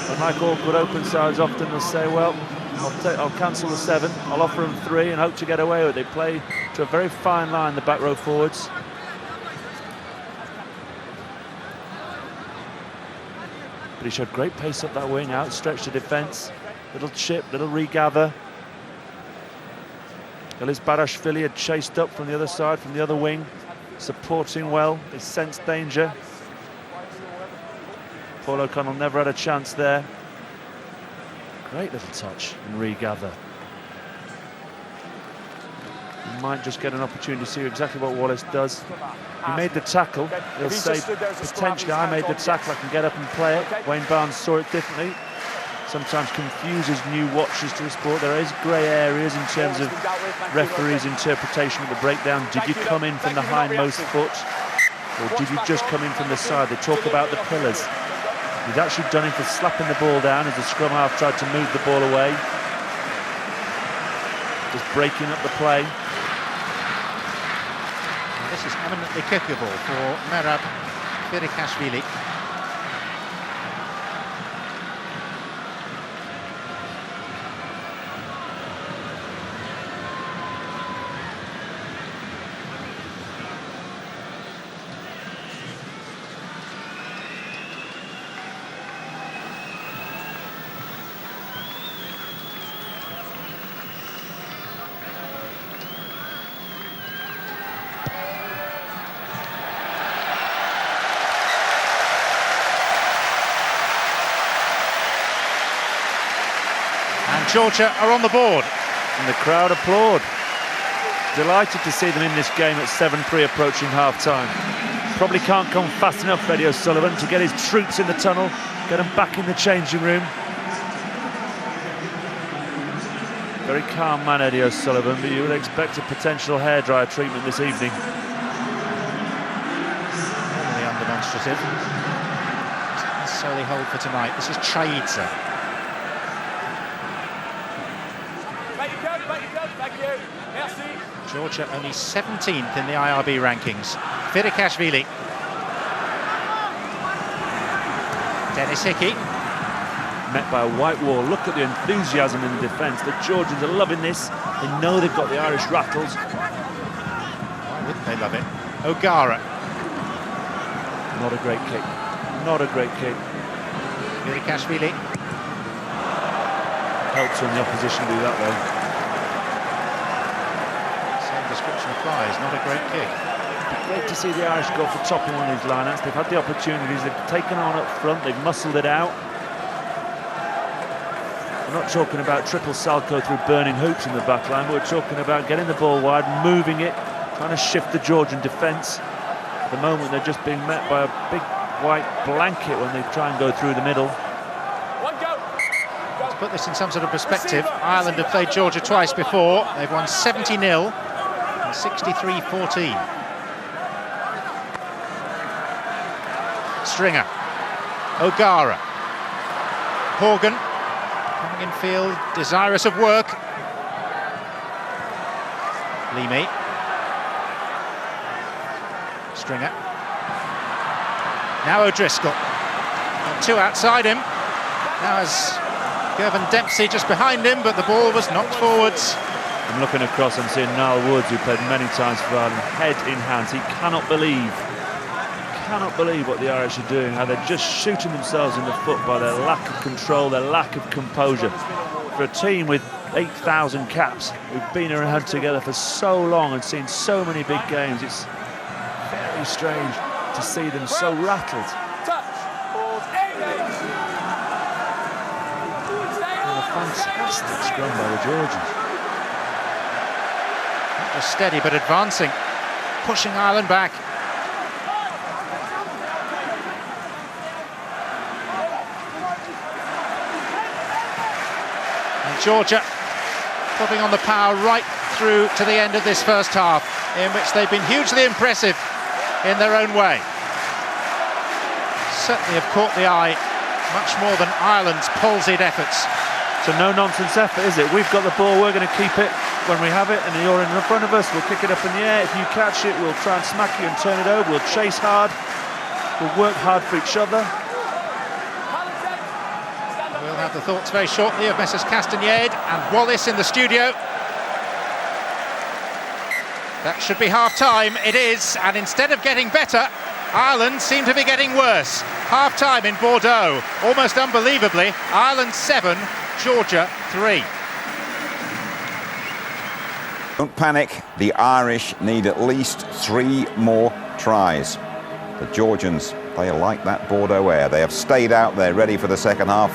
And like all good open sides often will say, well, I'll cancel the 7, I'll offer them 3 and hope to get away with it. They play to a very fine line, the back row forwards. But he showed great pace up that wing, outstretched the defence. Little chip, little regather. Elis Barashvili had chased up from the other side, from the other wing, supporting well. They sensed danger. Paul O'Connell never had a chance there. Great little touch and regather. You might just get an opportunity to see exactly what Wallace does. He made the tackle. He'll say, potentially, I made the tackle, I can get up and play it. Wayne Barnes saw it differently. Sometimes confuses new watchers to the sport. There is grey areas in terms of referees' interpretation of the breakdown. Did you come in from the hindmost foot? Or did you just come in from the side? They talk about the pillars. He's actually done it for slapping the ball down as the scrum half tried to move the ball away. Just breaking up the play. And this is eminently kickable for Merab Zverekashvili. Georgia are on the board. And the crowd applaud. Delighted to see them in this game at 7-3 approaching half-time. Probably can't come fast enough, Eddie O'Sullivan, to get his troops in the tunnel, get them back in the changing room. Very calm man, Eddie O'Sullivan, but you would expect a potential hairdryer treatment this evening. Normally undemonstrative. Doesn't necessarily hold for tonight. This is Chaidze. Georgia only 17th in the IRB rankings. Zverekashvili. Dennis Hickey. met by a white wall. Look at the enthusiasm in the defence. The Georgians are loving this. They know they've got the Irish rattled. Why wouldn't they love it? O'Gara. Not a great kick. Not a great kick. Virikashvili. Helps when the opposition do that, though. Same description applies. Not a great kick. Great to see the Irish go for top in one of these lineouts. They've had the opportunities. They've taken on up front. They've muscled it out. We're not talking about triple salco through burning hoops in the back line, but we're talking about getting the ball wide, moving it, trying to shift the Georgian defence. At the moment, they're just being met by a big white blanket when they try and go through the middle. To put this in some sort of perspective, Ireland have played Georgia twice before. They've won 70-0 and 63-14. Stringer. O'Gara. Horgan coming in field, desirous of work. Leamy. Stringer. Now O'Driscoll. And two outside him. Now has Gervin Dempsey just behind him, but the ball was knocked forwards. I'm looking across and seeing Niall Woods, who played many times for Ireland, head in hands. He cannot believe what the Irish are doing, how they're just shooting themselves in the foot by their lack of control, their lack of composure. For a team with 8,000 caps, who've been around together for so long and seen so many big games, it's very strange to see them so rattled. And a fantastic scrum by the Georgians. Not just steady, but advancing, pushing Ireland back. Georgia putting on the power right through to the end of this first half, in which they've been hugely impressive in their own way. Certainly have caught the eye much more than Ireland's palsied efforts. It's a no-nonsense effort, is it? We've got the ball, we're going to keep it when we have it, and you're in front of us, we'll kick it up in the air. If you catch it, we'll try and smack you and turn it over. We'll chase hard, we'll work hard for each other. We'll have the thoughts very shortly of Messrs Castagnede and Wallace in the studio. That should be half-time. It is, and instead of getting better, Ireland seem to be getting worse. Half-time in Bordeaux. Almost unbelievably, Ireland 7, Georgia 3. Don't panic. The Irish need at least 3 more tries. The Georgians, they like that Bordeaux air. They have stayed out there, ready for the second half.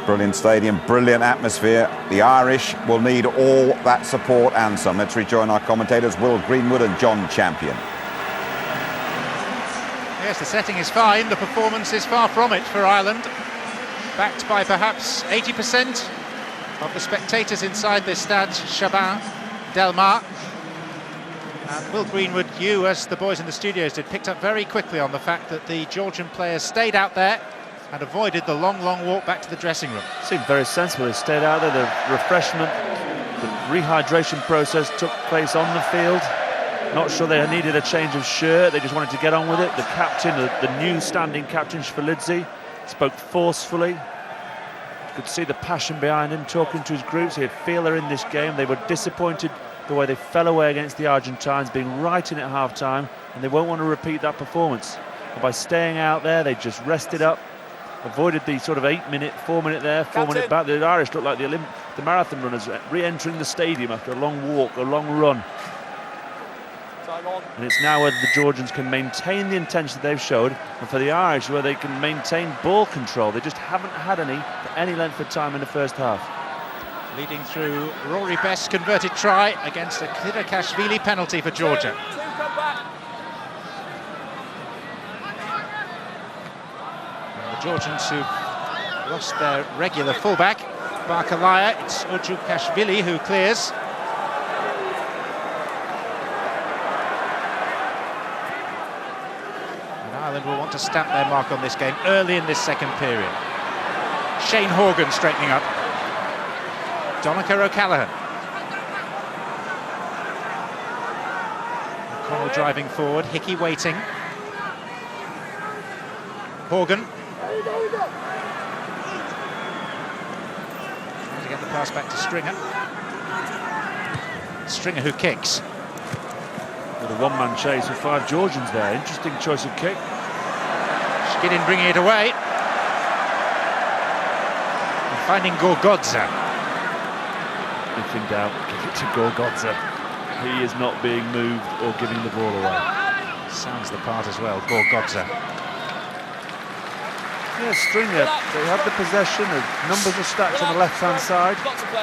Brilliant stadium, brilliant atmosphere. The Irish will need all that support and some. Let's rejoin our commentators, Will Greenwood and John Champion. Yes, the setting is fine. The performance is far from it for Ireland. Backed by perhaps 80% of the spectators inside this Stade Chabin Delmar. And Will Greenwood, you, as the boys in the studios did, picked up very quickly on the fact that the Georgian players stayed out there and avoided the long walk back to the dressing room. Seemed very sensible. They stayed out there. The refreshment, the rehydration process took place on the field. Not sure they needed a change of shirt. They just wanted to get on with it. The captain, the new standing captain, Shvalidze, spoke forcefully. You could see the passion behind him, talking to his groups. He had feeler in this game. They were disappointed the way they fell away against the Argentines, being right in at half-time, and they won't want to repeat that performance. And by staying out there, they just rested up, avoided the sort of 8-minute, 4-minute there, 4-minute back. The Irish looked like the marathon runners re-entering the stadium after a long walk, a long run. And it's now whether the Georgians can maintain the intensity they've showed, and for the Irish, where they can maintain ball control. They just haven't had any for any length of time in the first half. Leading through Rory Best's converted try against a Virikashvili penalty for Georgia. And the Georgians who've lost their regular fullback, Barkalaya, it's Ojukashvili who clears. Ireland will want to stamp their mark on this game early in this second period. Shane Horgan straightening up. Donica O'Callaghan. O'Connell driving forward, Hickey waiting. pass back to Stringer. Stringer who kicks. With a one-man chase with 5 Georgians there. Interesting choice of kick. Shkidin bringing it away. And finding Gorgodze. If in doubt, give it to Gorgodze. He is not being moved or giving the ball away. Sounds the part as well, Gorgodze. Yeah, Stringer, they had the possession, the numbers were stacked on the left-hand side.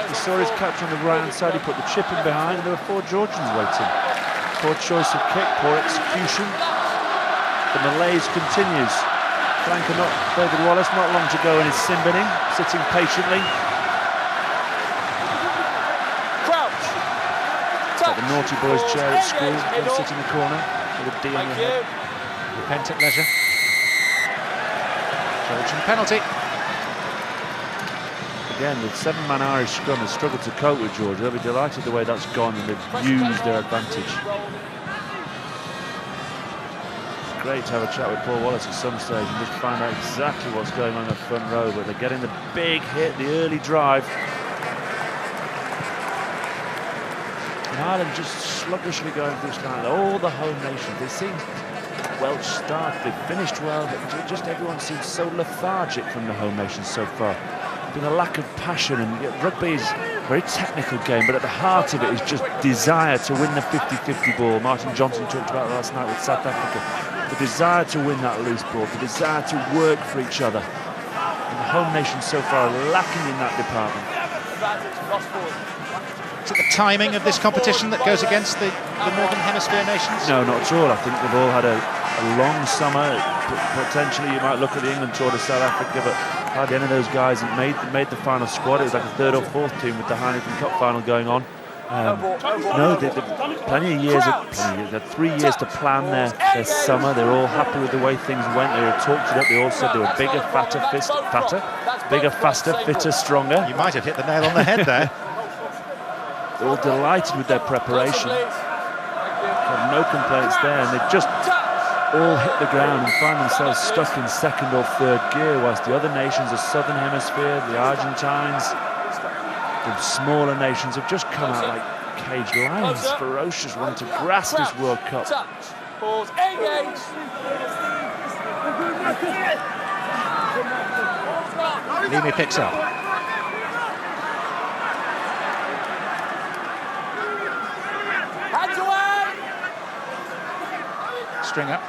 He saw his catch on the right-hand side, he put the chip in behind, and there were 4 Georgians waiting. Poor choice of kick, poor execution. The malaise continues. Flanker not David Wallace, not long to go in his sin binning, sitting patiently. Like the naughty boys chair at school, don't sit in the corner with a D on your head. Repent at leisure. Georgian penalty. Again, the 7-man Irish scrum has struggled to cope with Georgia. They'll be delighted the way that's gone, and they've used their advantage. It's great to have a chat with Paul Wallace at some stage and just find out exactly what's going on in the front row, but they're getting the big hit, the early drive. And Ireland just sluggishly going through this line. All the home nations, they seem Welsh start, they finished well, but just everyone seems so lethargic from the home nations so far. There's been a lack of passion, and rugby is a very technical game, but at the heart of it is just desire to win the 50-50 ball. Martin Johnson talked about it last night with South Africa. The desire to win that loose ball, the desire to work for each other. And the home nations so far are lacking in that department. Is it the timing of this competition that goes against the Northern Hemisphere nations? No, not at all. I think they've all had a long summer. Potentially you might look at the England tour to South Africa, but hardly any of those guys have made the final squad. It was like a 3rd or 4th team with the Heineken Cup final going on. No, they've plenty of years. They had 3 years to plan their summer. They're all happy with the way things went. They were talked it up. They all said they were bigger, faster, fitter, stronger. You might have hit the nail on the head there. They're all delighted with their preparation. Have no complaints there, and they've just all hit the ground and find themselves stuck in 2nd or 3rd gear, whilst the other nations, the Southern Hemisphere, the Argentines, the smaller nations have just come out like caged lions, ferocious, wanting to grasp this World Cup. Limi picks up. Stringer.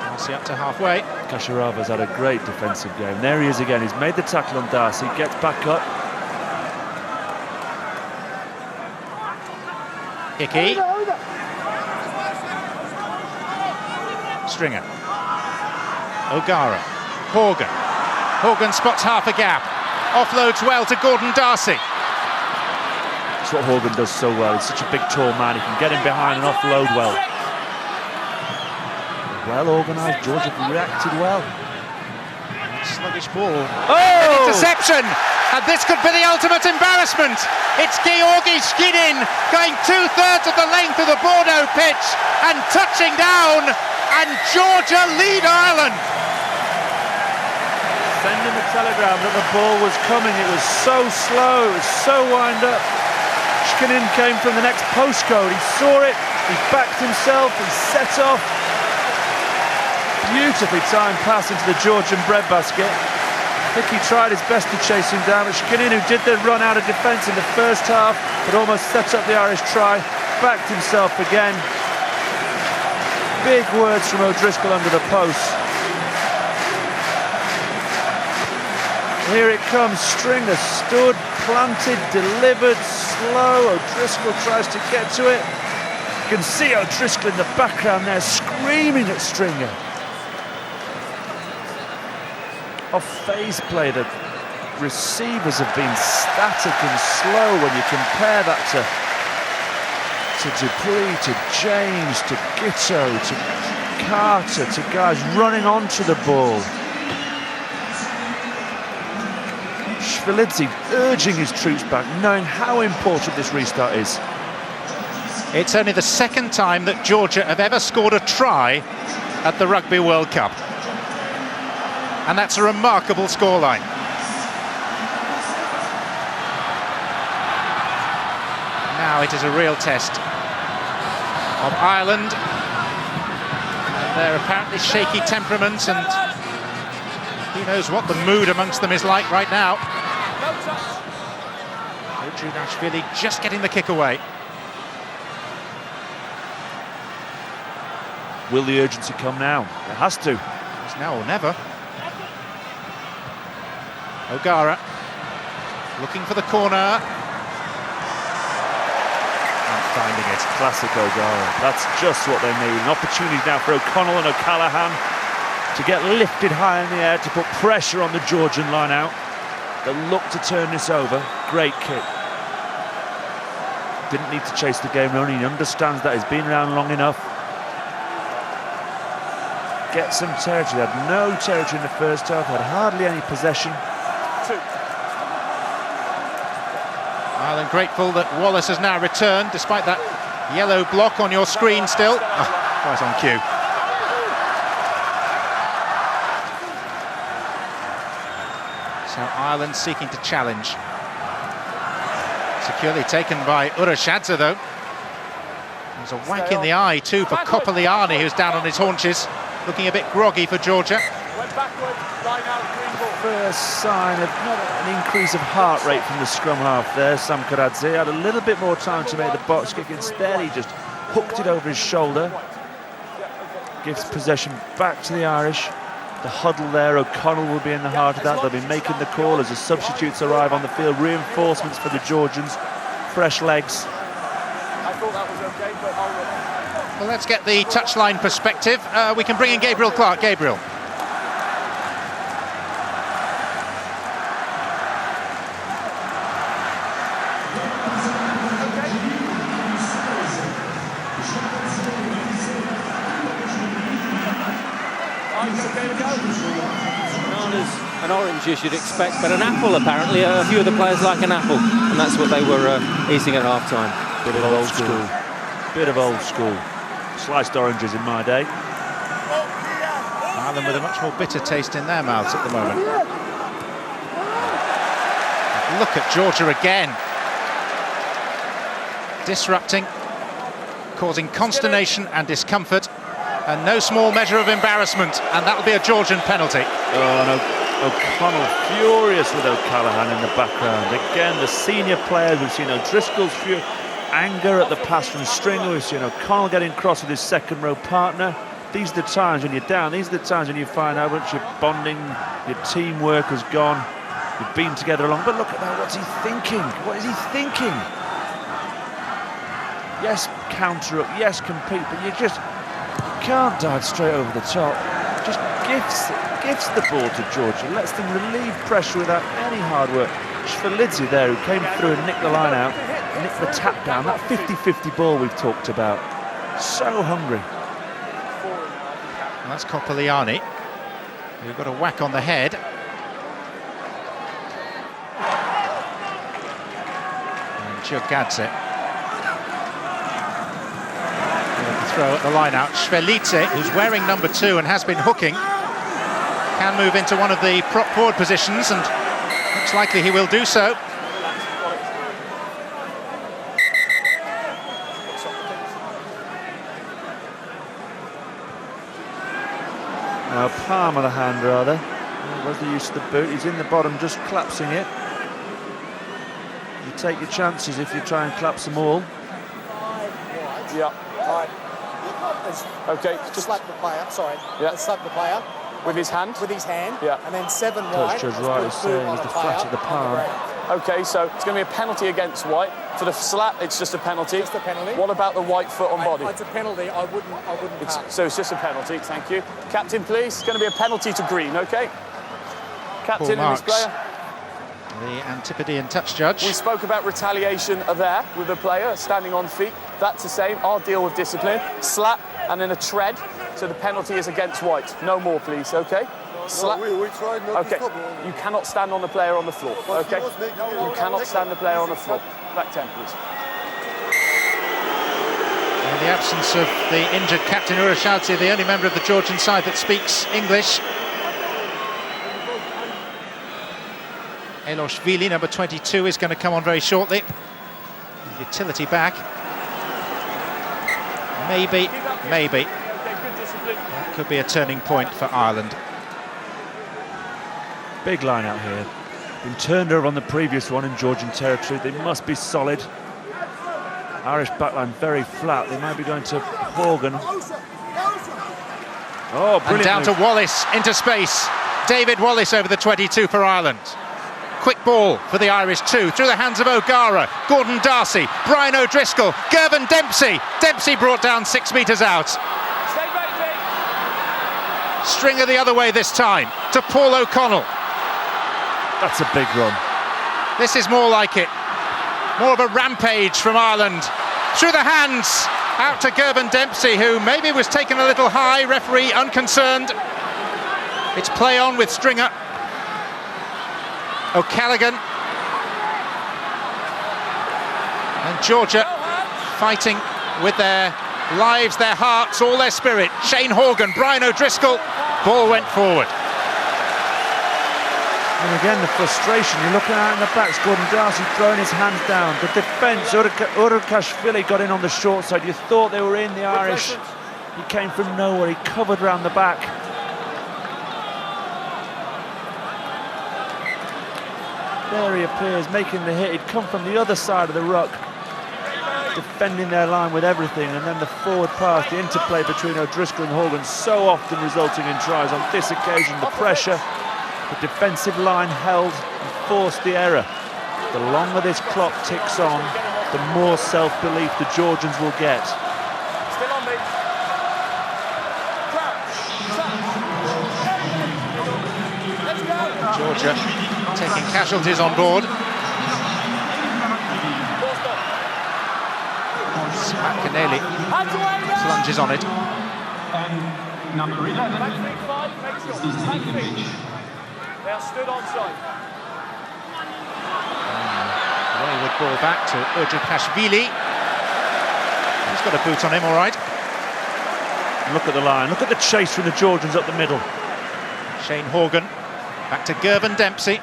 Darcy up to halfway. Kasharava's had a great defensive game. There he is again. He's made the tackle on Darcy. Gets back up. Hickey. Stringer. O'Gara. Horgan spots half a gap. Offloads well to Gordon Darcy. That's what Horgan does so well. He's such a big, tall man. He can get in behind and offload well. Well organised. Georgia reacted well. Sluggish ball. Oh! Interception! And this could be the ultimate embarrassment. It's Georgi Shkidin going 2/3 of the length of the Bordeaux pitch and touching down, and Georgia lead Ireland. Sending the telegram that the ball was coming. It was so slow, it was so wind up. Shkidin came from the next postcode. He saw it, he backed himself, he set off. Beautifully timed pass into the Georgian breadbasket. Hickey tried his best to chase him down, but Shkidin, who did the run out of defence in the first half, but almost set up the Irish try, backed himself again. Big words from O'Driscoll under the post. Here it comes, Stringer stood, planted, delivered, slow. O'Driscoll tries to get to it. You can see O'Driscoll in the background there screaming at Stringer. Off phase play, the receivers have been static and slow when you compare that to Dupree, to James, to Gitto, to Carter, to guys running onto the ball. Shvilidze urging his troops back, knowing how important this restart is. It's only the 2nd time that Georgia have ever scored a try at the Rugby World Cup. and that's a remarkable scoreline. Now it is a real test of Ireland and their apparently shaky temperaments, and who knows what the mood amongst them is like right now. Judashvili just getting the kick away. Will the urgency come now? It has to. It's now or never. O'Gara looking for the corner. Finding it. Classic O'Gara. That's just what they need. An opportunity now for O'Connell and O'Callaghan to get lifted high in the air, to put pressure on the Georgian line out. They'll look to turn this over. Great kick. Didn't need to chase the game run. He understands that. He's been around long enough. Get some territory. Had no territory in the first half. Had hardly any possession. Ireland grateful that Wallace has now returned, despite that yellow block on your screen still. Right on cue. So Ireland seeking to challenge. Securely taken by Urashadze though. There's a whack in the eye too for Kopoliani, who's down on his haunches, looking a bit groggy for Georgia. First sign of not an increase of heart rate from the scrum half there. Sam Karadze had a little bit more time to make the box kick. Instead, he just hooked it over his shoulder. Gives possession back to the Irish. The huddle there, O'Connell will be in the heart of that. They'll be making the call as the substitutes arrive on the field. Reinforcements for the Georgians. Fresh legs. Well, let's get the touchline perspective. We can bring in Gabriel Clark. Gabriel. An orange, you should expect, but an apple apparently. A few of the players like an apple, and that's what they were eating at half-time. Bit of old school. Bit of old school. Sliced oranges in my day. Ireland with a much more bitter taste in their mouths at the moment. Look at Georgia again. Disrupting, causing consternation and discomfort, and no small measure of embarrassment, and that'll be a Georgian penalty. Oh no. O'Connell furious with O'Callaghan in the background. Again, the senior players, we've seen O'Driscoll's anger at the pass from Stringer. We've seen O'Connell getting cross with his second row partner. These are the times when you're down. These are the times when you find out once your bonding, your teamwork has gone. You've been together along. But look at that, what's he thinking? What is he thinking? Yes, counter up, yes, compete, but you can't dive straight over the top. Just gifts the ball to Georgia, lets them relieve pressure without any hard work. Shvelidze there, who came through and nicked the line out, nicked the tap down, that 50-50 ball we've talked about. So hungry. And that's Kopoliani, who got a whack on the head. And Jurgadze. Throw at the line out. Shvelidze, who's wearing number 2 and has been hooking, can move into one of the prop forward positions, and looks likely he will do so. Now, palm of the hand rather. Was the use of the boot. He's in the bottom, just collapsing it. You take your chances if you try and collapse them all. Yeah. Right. Okay. Just slap the player. Sorry. Yeah. Slap the player. With his hand? With his hand. Yeah. And then 7 Coach wide. Judge Wright was saying he's the flat of the palm. Okay, so it's going to be a penalty against White. For the slap, it's just a penalty. Just a penalty. What about the white foot on body? It's a penalty. I wouldn't So it's just a penalty, thank you. Captain, please. It's going to be a penalty to Green, okay? Captain and his player. The Antipodean touch judge. We spoke about retaliation there with the player standing on feet. That's the same. I'll deal with discipline. Slap and then a tread. So the penalty is against White. No more, please, okay? Slap. We tried not to stop. You cannot stand on the player on the floor, okay? You cannot stand the player on the floor. Back 10, please. In the absence of the injured captain Urashadze, the only member of the Georgian side that speaks English, Eloshvili, number 22, is going to come on very shortly. Utility back. Maybe. That could be a turning point for Ireland. Big line out here. Been turned over on the previous one in Georgian territory. They must be solid. Irish backline very flat. They might be going to Horgan. Oh, brilliant. And down to Wallace into space. David Wallace over the 22 for Ireland. Quick ball for the Irish too, through the hands of O'Gara, Gordon Darcy, Brian O'Driscoll, Gervin Dempsey. Dempsey brought down 6 metres out. Stringer the other way this time, to Paul O'Connell. That's a big run. This is more like it. More of a rampage from Ireland. Through the hands, out to Gervin Dempsey, who maybe was taken a little high, referee unconcerned. It's play on with Stringer. O'Callaghan. And Georgia fighting with their lives, their hearts, all their spirit. Shane Horgan, Brian O'Driscoll, ball went forward. And again, the frustration, you're looking out in the backs, Gordon Darcy throwing his hands down. The defence, Urukashvili got in on the short side. You thought they were in, the Irish. He came from nowhere, he covered round the back. There he appears, making the hit. He'd come from the other side of the ruck, defending their line with everything, and then the forward pass, the interplay between O'Driscoll and Horgan, so often resulting in tries. On this occasion, the pressure, the defensive line held and forced the error. The longer this clock ticks on, the more self-belief the Georgians will get. Still on me. Let's go. Georgia taking casualties on board. Smakaneli plunges on it. Number 11. They are stood onside. Wayward ball back to Urukashvili. He's got a boot on him, all right. Look at the line, look at the chase from the Georgians up the middle. Shane Horgan, back to Gervin Dempsey.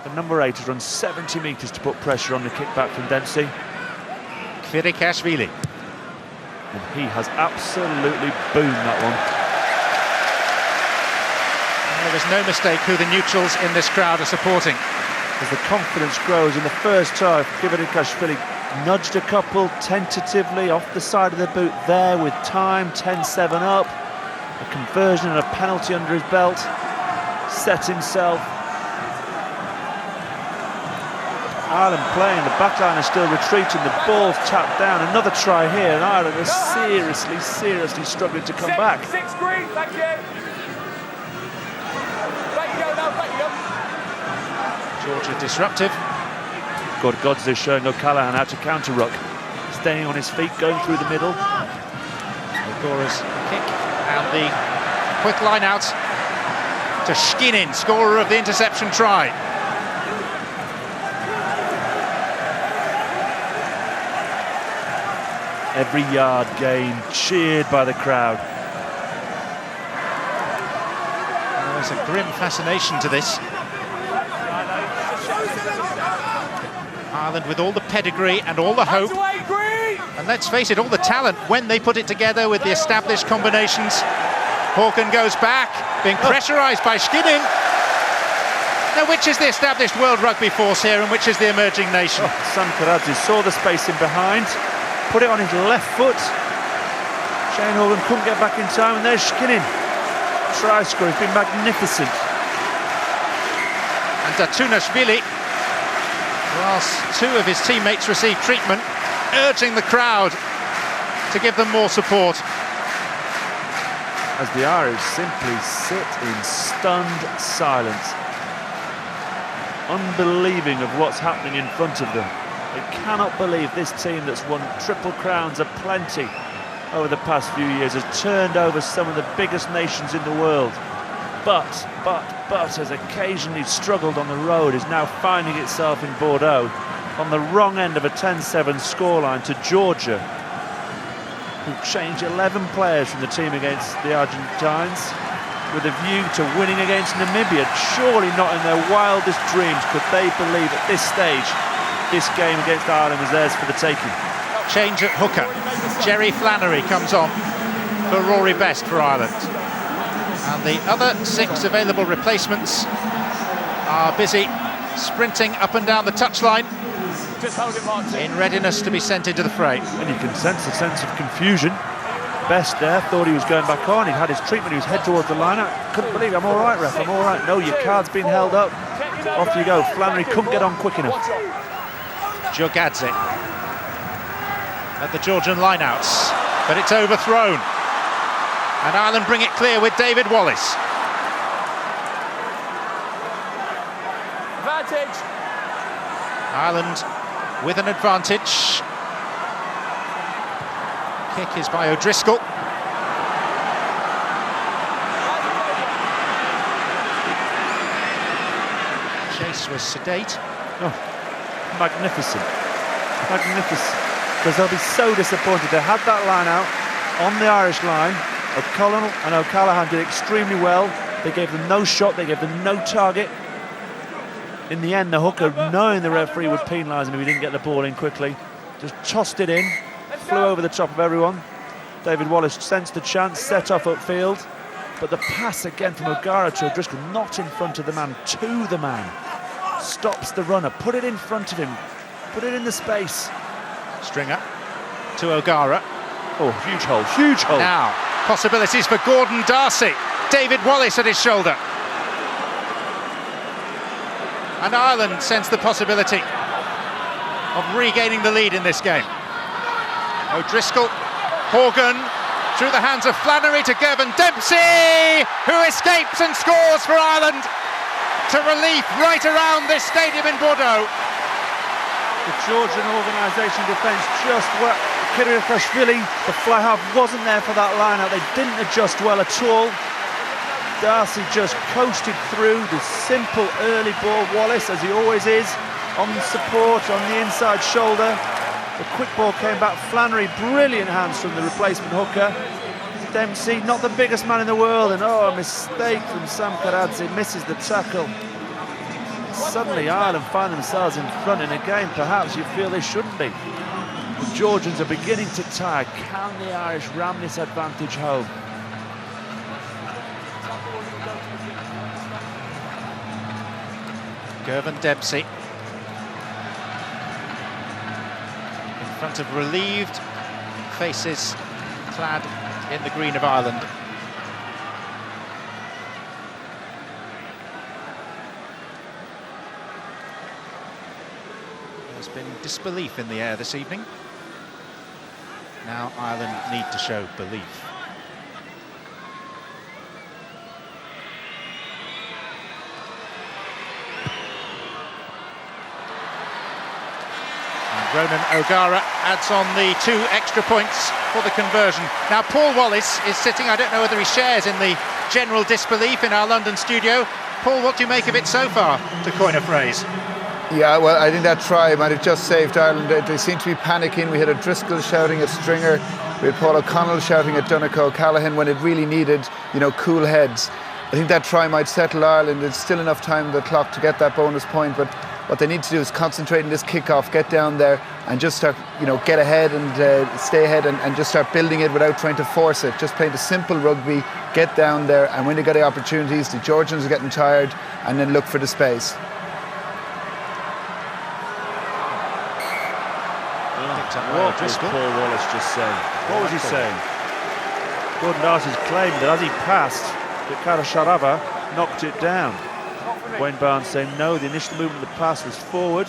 The number 8 has run 70 metres to put pressure on the kickback from Dempsey. Kvirikashvili. And he has absolutely boomed that one. Well, there's no mistake who the neutrals in this crowd are supporting. As the confidence grows in the first try, Kvirikashvili nudged a couple tentatively off the side of the boot there with time, 10-7 up. A conversion and a penalty under his belt. Set himself. Ireland playing, the backline is still retreating, the ball's tapped down. Another try here, and Ireland is seriously struggling to come back. 6 green, thank you. Back you go now, back you go. Georgia disruptive. Godze showing O'Callaghan how to counter ruck. Staying on his feet, going through the middle. O'Gara's kick and the quick line out to Shkinin, scorer of the interception try. Every yard gain cheered by the crowd. There's a grim fascination to this. Ireland with all the pedigree and all the hope. And let's face it, all the talent when they put it together with the established combinations. Horgan goes back, being pressurised by Shkinin. Now, which is the established world rugby force here and which is the emerging nation? Sam Karadze saw the space in behind, put it on his left foot. Shane Horgan couldn't get back in time, and there's Shkinin. Try score has been magnificent. And Datunashvili, whilst 2 of his teammates received treatment, urging the crowd to give them more support. As the Irish simply sit in stunned silence, unbelieving of what's happening in front of them. They cannot believe this team that's won triple crowns aplenty over the past few years has turned over some of the biggest nations in the world. But has occasionally struggled on the road, is now finding itself in Bordeaux on the wrong end of a 10-7 scoreline to Georgia, who changed 11 players from the team against the Argentines. with a view to winning against Namibia. Surely not in their wildest dreams could they believe at this stage this game against Ireland was theirs for the taking. Change at hooker. Jerry Flannery comes on for Rory Best for Ireland. And the other 6 available replacements are busy sprinting up and down the touchline in readiness to be sent into the fray. And you can sense a sense of confusion. Best there thought he was going back on. He'd had his treatment, he was head towards the line-out. Couldn't believe it. I'm all right, ref, I'm all right. No, your card's been held up. Off you go. Flannery couldn't get on quick enough. Jogadze at the Georgian line-outs, but it's overthrown. And Ireland bring it clear with David Wallace. Advantage. Ireland with an advantage. Kick is by O'Driscoll. Chase was sedate. Oh, magnificent. Magnificent. Because they'll be so disappointed. They had that line out on the Irish line. O'Connell and O'Callaghan did extremely well. They gave them no shot, they gave them no target. In the end, the hooker, knowing the referee would penalise him if he didn't get the ball in quickly, just tossed it in, flew over the top of everyone. David Wallace sensed the chance, set off upfield, but the pass again from O'Gara to O'Driscoll, not in front of the man, to the man. Stops the runner, put it in front of him, put it in the space. Stringer to O'Gara. Oh, huge hole, huge hole. Now, possibilities for Gordon Darcy. David Wallace at his shoulder. And Ireland sense the possibility of regaining the lead in this game. O'Driscoll, Horgan, through the hands of Flannery to Gervin Dempsey, who escapes and scores for Ireland to relief right around this stadium in Bordeaux. The Georgian organisation defence just worked. Kirikashvili, the fly half, wasn't there for that line-out. They didn't adjust well at all. Darcy just coasted through the simple early ball. Wallace, as he always is, on support on the inside shoulder. The quick ball came back. Flannery, brilliant hands from the replacement hooker. Dempsey, not the biggest man in the world, and a mistake from Sam Karadze, misses the tackle. Suddenly Ireland find themselves in front in a game perhaps you feel they shouldn't be. The Georgians are beginning to tire. Can the Irish ram this advantage home? Gervin Dempsey in front of relieved faces clad in the green of Ireland. There's been disbelief in the air this evening. Now Ireland need to show belief. Ronan O'Gara adds on the 2 extra points for the conversion. Now Paul Wallace is sitting, I don't know whether he shares in the general disbelief in our London studio. Paul, what do you make of it so far, to coin a phrase? Yeah, well, I think that try might have just saved Ireland. They seem to be panicking. We had O'Driscoll shouting at Stringer. We had Paul O'Connell shouting at Donegal O'Callaghan when it really needed, cool heads. I think that try might settle Ireland. There's still enough time on the clock to get that bonus point, but what they need to do is concentrate on this kickoff, get down there and just start, get ahead and stay ahead and just start building it without trying to force it. Just play the simple rugby, get down there, and when they get the opportunities, the Georgians are getting tired, and then look for the space. What was Paul Wallace just saying? What was he saying? Gordon Darcy's claimed that as he passed, that Karasharava knocked it down. Wayne Barnes saying no, the initial movement of the pass was forward.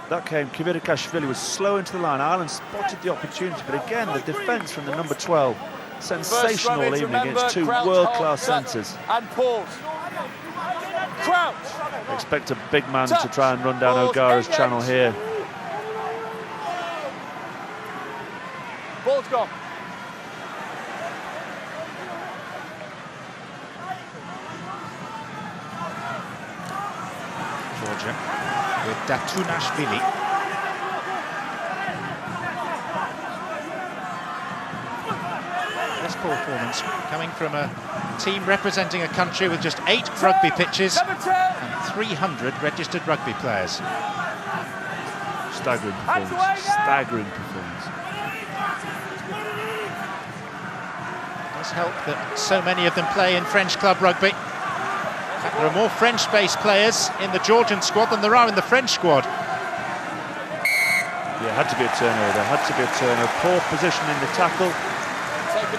That came, Kivirikashvili was slow into the line. Ireland spotted the opportunity, but again, the defence from the number 12. Sensational evening against 2 world-class centres. And pause. Crouch. Expect a big man to try and run down O'Gara's channel here. Ball's gone. Georgia with Datunashvili. poor performance, coming from a team representing a country with just 8 rugby pitches and 300 registered rugby players. Staggering performance. Staggering performance. It does help that so many of them play in French club rugby. In fact, there are more French-based players in the Georgian squad than there are in the French squad. Yeah, had to be a turnover. There had to be a turnover. Poor position in the tackle.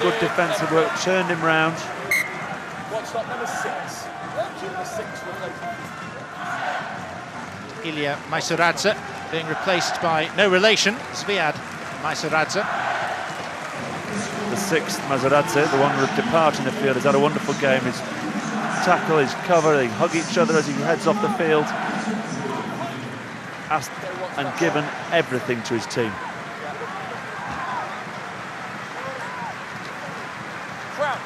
Good defensive work. Turned him round. What's that, number 6? Number 6 replacement. Ilya Maisaradze being replaced by no relation, Zviad Maisaradze. The 6th, Maisaradze, the one departing the field, has had a wonderful game. His tackle, his cover, they hug each other as he heads off the field. Asked and given everything to his team. Crouch,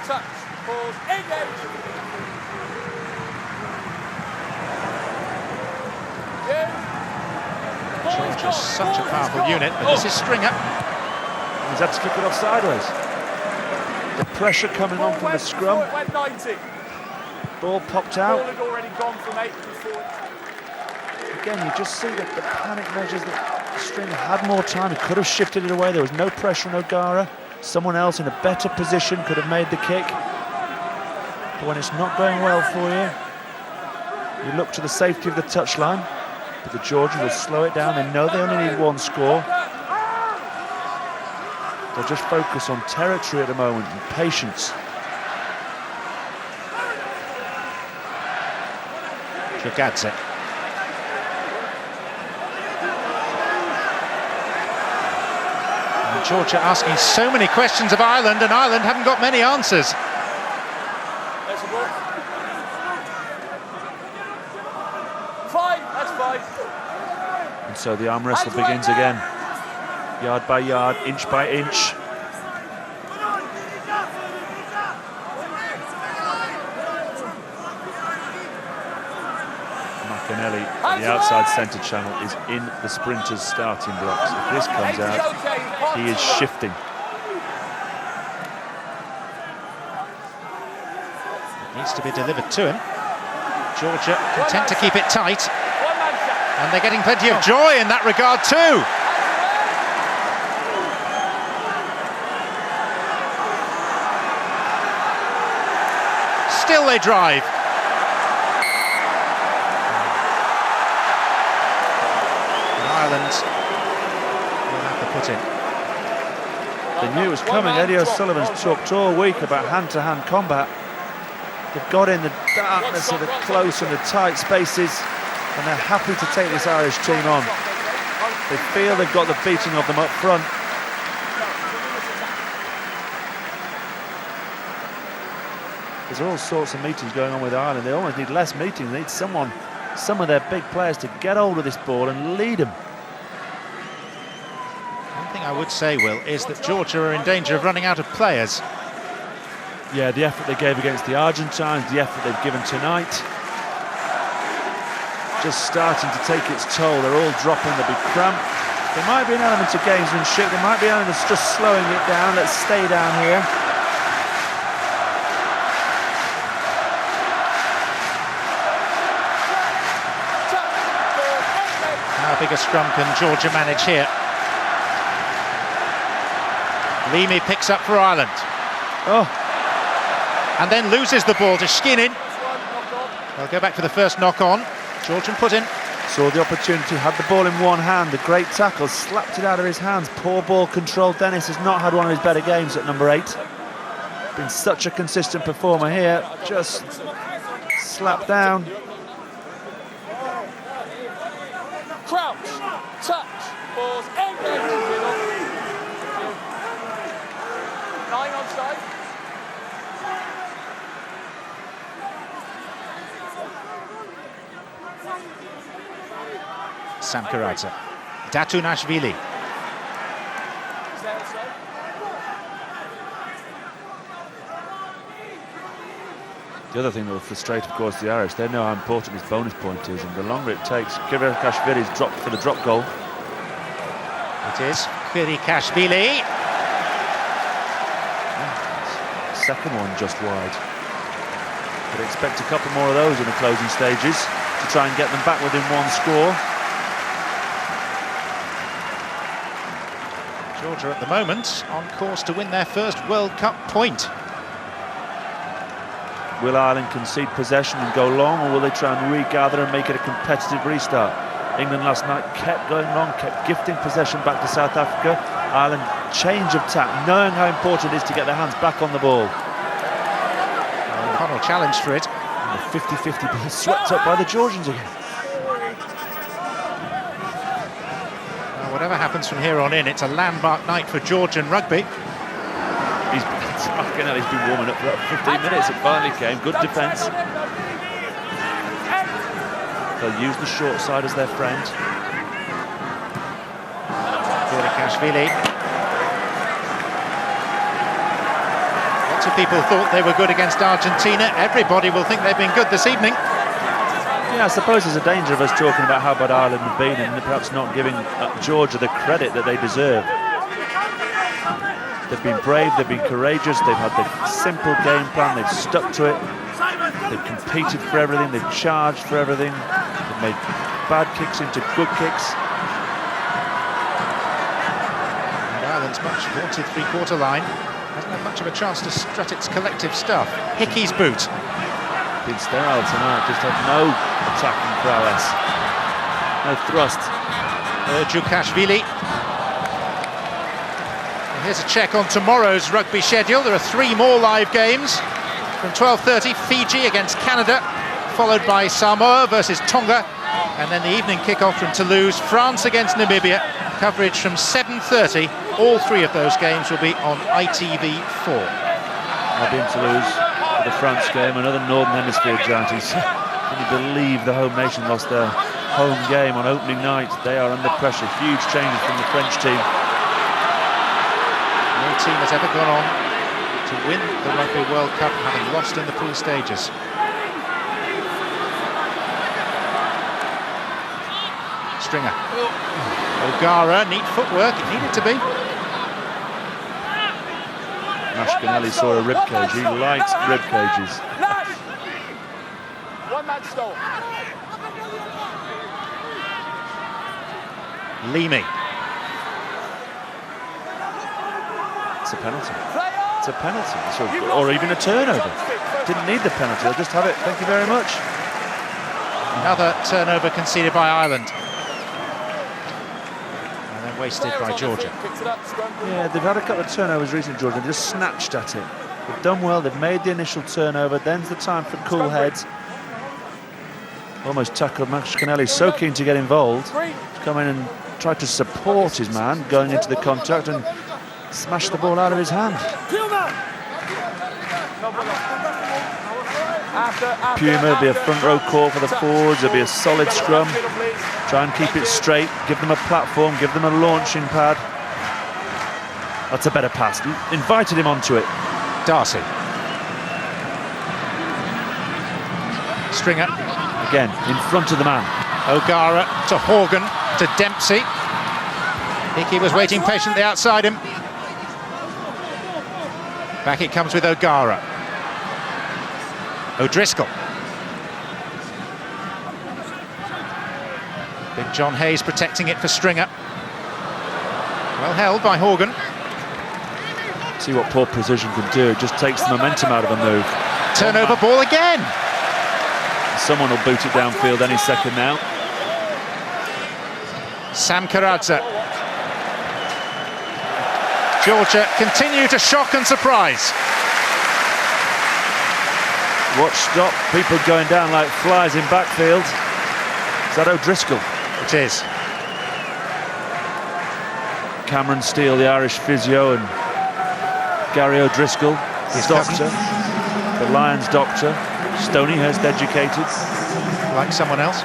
touch, pause, engage. Georgia is such a powerful unit, but this is Stringer. He's had to kick it off sideways. The pressure coming on from the scrum. Ball popped out. Ball had already gone from 8 before. Again, you just see that the panic measures that Stringer had more time. He could have shifted it away. There was no pressure on O'Gara. Someone else in a better position could have made the kick. But when it's not going well for you, you look to the safety of the touchline. But the Georgians will slow it down. They know they only need 1 score. They'll just focus on territory at the moment and patience. Jogadze. And Georgia asking so many questions of Ireland, and Ireland haven't got many answers. There's a ball. 5, that's 5. And so the arm wrestle begins again. Yard by yard, inch by inch. McAnally, the outside centre channel, is in the sprinters' starting blocks. If this comes out, he is shifting. It needs to be delivered to him. Georgia content to keep it tight. And they're getting plenty of joy in that regard too. Still they drive. And Ireland will have to put in. They knew it was coming. Eddie O'Sullivan's talked all week about hand-to-hand combat. They've got in the darkness of the close and the tight spaces, and they're happy to take this Irish team on. They feel they've got the beating of them up front. There's all sorts of meetings going on with Ireland. They almost need less meetings. They need some of their big players to get hold of this ball and lead them. One thing I would say, Will, is that Georgia are in danger of running out of players. Yeah, the effort they gave against the Argentines, the effort they've given tonight, just starting to take its toll. They're all dropping, they'll be cramped. There might be an element of gamesmanship, there might be an element of just slowing it down. Let's stay down here. How big a scrum can Georgia manage here? Leamy picks up for Ireland. Oh. And then loses the ball to Skinnin. They'll go back for the first knock-on. Georgian put in. Saw the opportunity, had the ball in one hand, the great tackle, slapped it out of his hands. Poor ball control. Dennis has not had one of his better games at number 8. Been such a consistent performer here, just slapped down. Crouch, touch, pause, engage, middle. 9 onside. Sam Karadze. Datunashvili. The other thing that will frustrate, of course, the Irish, they know how important this bonus point is, and the longer it takes, Kvirikashvili's dropped for the drop goal. It is Kvirikashvili. second one just wide. But expect a couple more of those in the closing stages to try and get them back within one score. Georgia at the moment on course to win their first World Cup point. Will Ireland concede possession and go long, or will they try and regather and make it a competitive restart? England last night kept going long, kept gifting possession back to South Africa. Ireland change of tack, knowing how important it is to get their hands back on the ball. O'Connell challenged for it. And the 50-50 ball swept up by the Georgians again. Whatever happens from here on in, it's a landmark night for Georgian rugby. He's been warming up for about 15 minutes. It finally came. Good defence. They'll use the short side as their friend. Kashvili. Lots of people thought they were good against Argentina. Everybody will think they've been good this evening. Yeah, I suppose there's a danger of us talking about how bad Ireland have been and perhaps not giving Georgia the credit that they deserve. They've been brave, they've been courageous, they've had the simple game plan, they've stuck to it, they've competed for everything, they've charged for everything, they've made bad kicks into good kicks. And Ireland's much vaunted three-quarter line hasn't had much of a chance to strut its collective stuff. Hickey's boot. Been sterile tonight, just had no attacking prowess, no thrust. Jukashvili. Here's a check on tomorrow's rugby schedule. There are 3 more live games. From 12:30, Fiji against Canada, followed by Samoa versus Tonga, and then the evening kickoff from Toulouse, France against Namibia. Coverage from 7:30. All 3 of those games will be on ITV4. I'll be in Toulouse for the France game, another Northern Hemisphere giant. Can you believe the home nation lost their home game on opening night? They are under pressure. Huge changes from the French team. No team has ever gone on to win the Rugby World Cup having lost in the pool stages. Stringer. O'Gara, neat footwork, it needed to be. Mashkinelli saw a rib cage. He likes rib cages. One man stole. Leamy. It's a penalty. It's a penalty. Or even a turnover. Didn't need the penalty. I'll just have it. Thank you very much. Another turnover conceded by Ireland. And then wasted by Georgia. Yeah, they've had a couple of turnovers recently, Georgia. They've just snatched at it. They've done well. They've made the initial turnover. Then's the time for cool heads. Almost tackled Mashkinelli. So keen to get involved. He's come in and tried to support his man going into the contact and smashed the ball out of his hand. Puma will be a front row call for the forwards. There'll be a solid scrum. Try and keep it straight. Give them a platform. Give them a launching pad. That's a better pass. Invited him onto it. Darcy. Stringer. Again, in front of the man. O'Gara to Horgan to Dempsey. Hickey was waiting patiently outside him. Back it comes with O'Gara. O'Driscoll. Big John Hayes protecting it for Stringer. Well held by Horgan. See what poor precision can do. It just takes the momentum out of a move. Turnover ball again. Someone will boot it downfield any second now. Sam Karadza. Georgia continue to shock and surprise. Watch stop, people going down like flies in backfield. Is that O'Driscoll? It is. Cameron Steele, the Irish physio, and Gary O'Driscoll, his doctor, the Lions doctor, Stonyhurst educated. Like someone else.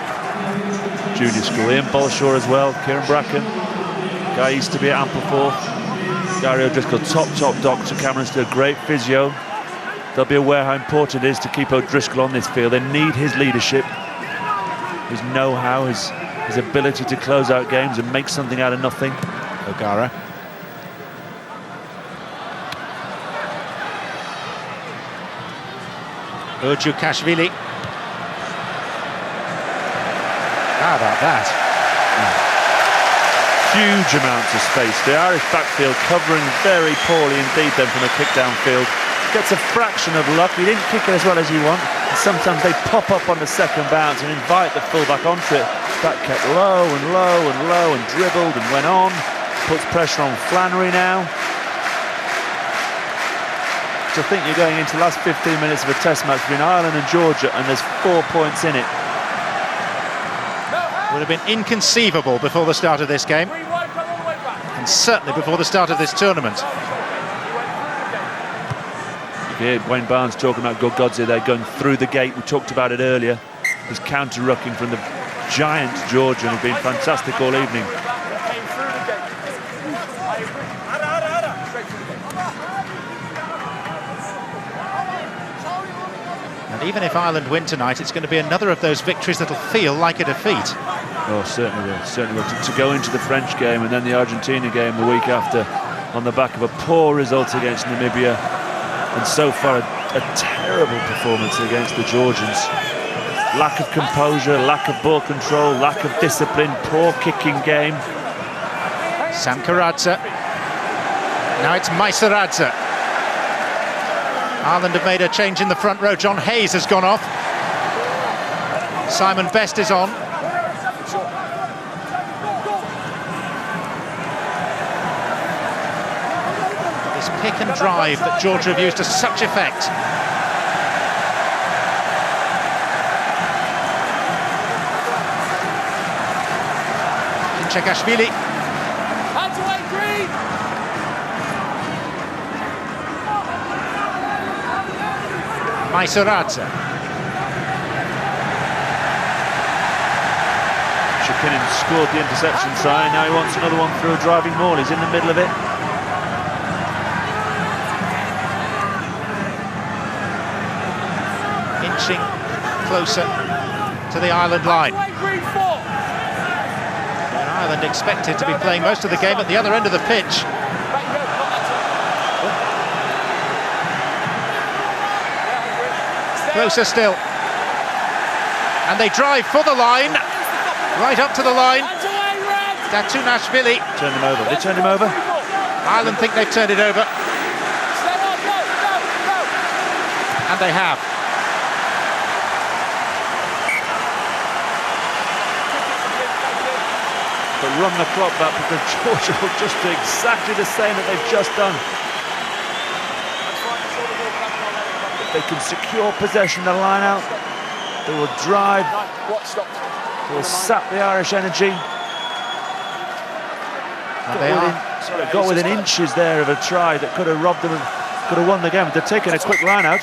Junior school, Ian Bolshaw as well, Kieran Bracken, guy used to be at Ampleforth. Gary O'Driscoll, top doctor. Cameron Steele, great physio. They'll be aware how important it is to keep O'Driscoll on this field. They need his leadership, his know-how, his ability to close out games and make something out of nothing. O'Gara. Urjukashvili. How about that? Huge amounts of space. The Irish backfield covering very poorly indeed then from a kick downfield. Gets a fraction of luck. He didn't kick it as well as you want. And sometimes they pop up on the second bounce and invite the fullback onto it. That kept low and low and low and dribbled and went on. Puts pressure on Flannery now. So I think you're going into the last 15 minutes of a test match between Ireland and Georgia, and there's 4 points in it. Would have been inconceivable before the start of this game, and certainly before the start of this tournament. Yeah, Wayne Barnes talking about Gogodze there going through the gate. We talked about it earlier. He's counter-rucking from the giant Georgia and has been fantastic all evening. And even if Ireland win tonight, it's going to be another of those victories that'll feel like a defeat. Oh, certainly will. Certainly will. To go into the French game and then the Argentina game the week after on the back of a poor result against Namibia, and so far a terrible performance against the Georgians. Lack of composure, lack of ball control, lack of discipline, poor kicking game. Samkaradze. Now it's Maisaradze. Ireland have made a change in the front row. John Hayes has gone off. Simon Best is on. This pick and drive that Georgia have used to such effect. Chekashvili. Hands away, Green! Maisaradze. Shakinin scored the interception sign. Now he wants another one through a driving maul. He's in the middle of it. Inching closer to the Ireland line. Ireland expected to be playing most of the game at the other end of the pitch. Closer still. And they drive for the line. Right up to the line. Datunashvili. Turn him over. They turned him over? Ireland think they've turned it over. And they have. But run the clock back because Georgia will just do exactly the same that they've just done. If they can secure possession of the line out, they will drive, they will sap the Irish energy. Got within inches there of a try that could have robbed them and could have won the game. They're taking a quick line out.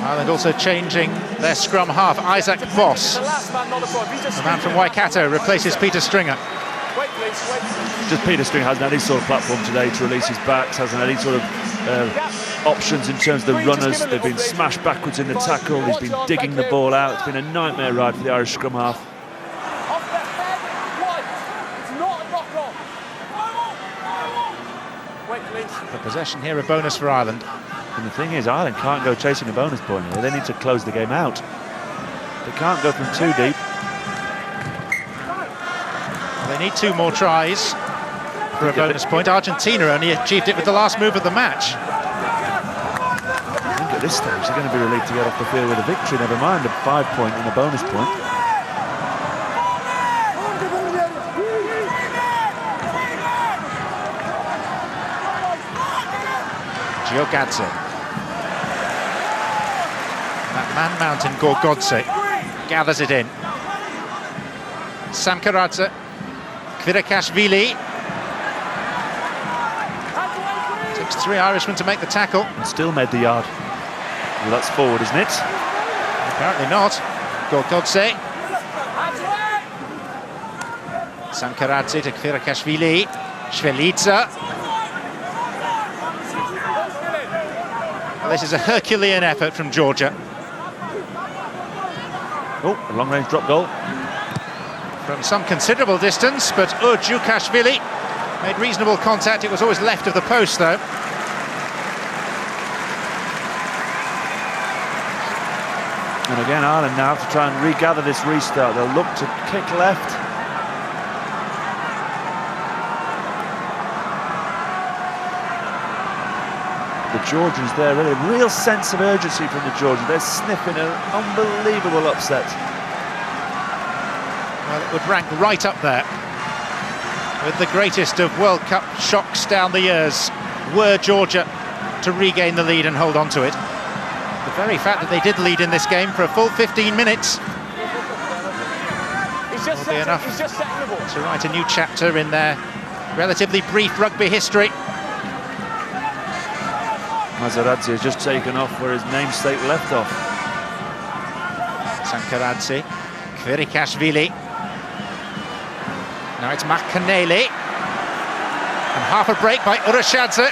Ireland also changing their scrum half. Isaac Voss, the man from Waikato, replaces Peter Stringer. Just Peter Stringer hasn't had any sort of platform today to release his backs, hasn't had any sort of options in terms of the runners. They've been smashed backwards in the tackle. He's been digging the ball out. It's been a nightmare ride for the Irish scrum half. For possession here, a bonus for Ireland. And the thing is, Ireland can't go chasing a bonus point here. They need to close the game out. They can't go from too deep. They need 2 more tries for a bonus point. Argentina only achieved it with the last move of the match. I think at this stage they're going to be relieved to get off the field with a victory, never mind a 5-point and a bonus point. Giogadze. That man mountain Gogodze gathers it in. Samkaradze. Kvirakashvili. Takes 3 Irishmen to make the tackle. And still made the yard. Well, that's forward, isn't it? Apparently not. Gogodze. Samkaradze to Kvirakashvili. Shvelidze. Well, this is a Herculean effort from Georgia. Oh, a long-range drop goal. From some considerable distance, but Urjukashvili made reasonable contact. It was always left of the post, though. And again, Ireland now have to try and regather this restart. They'll look to kick left. The Georgians there, really, a real sense of urgency from the Georgians. They're sniffing an unbelievable upset. Well, it would rank right up there with the greatest of World Cup shocks down the years, were Georgia to regain the lead and hold on to it. The very fact that they did lead in this game for a full 15 minutes will be enough to write a new chapter in their relatively brief rugby history. Mazaradze has just taken off where his namesake left off. Sankaradze, Kvirikashvili. Now it's Makanele. And half a break by Urashadze.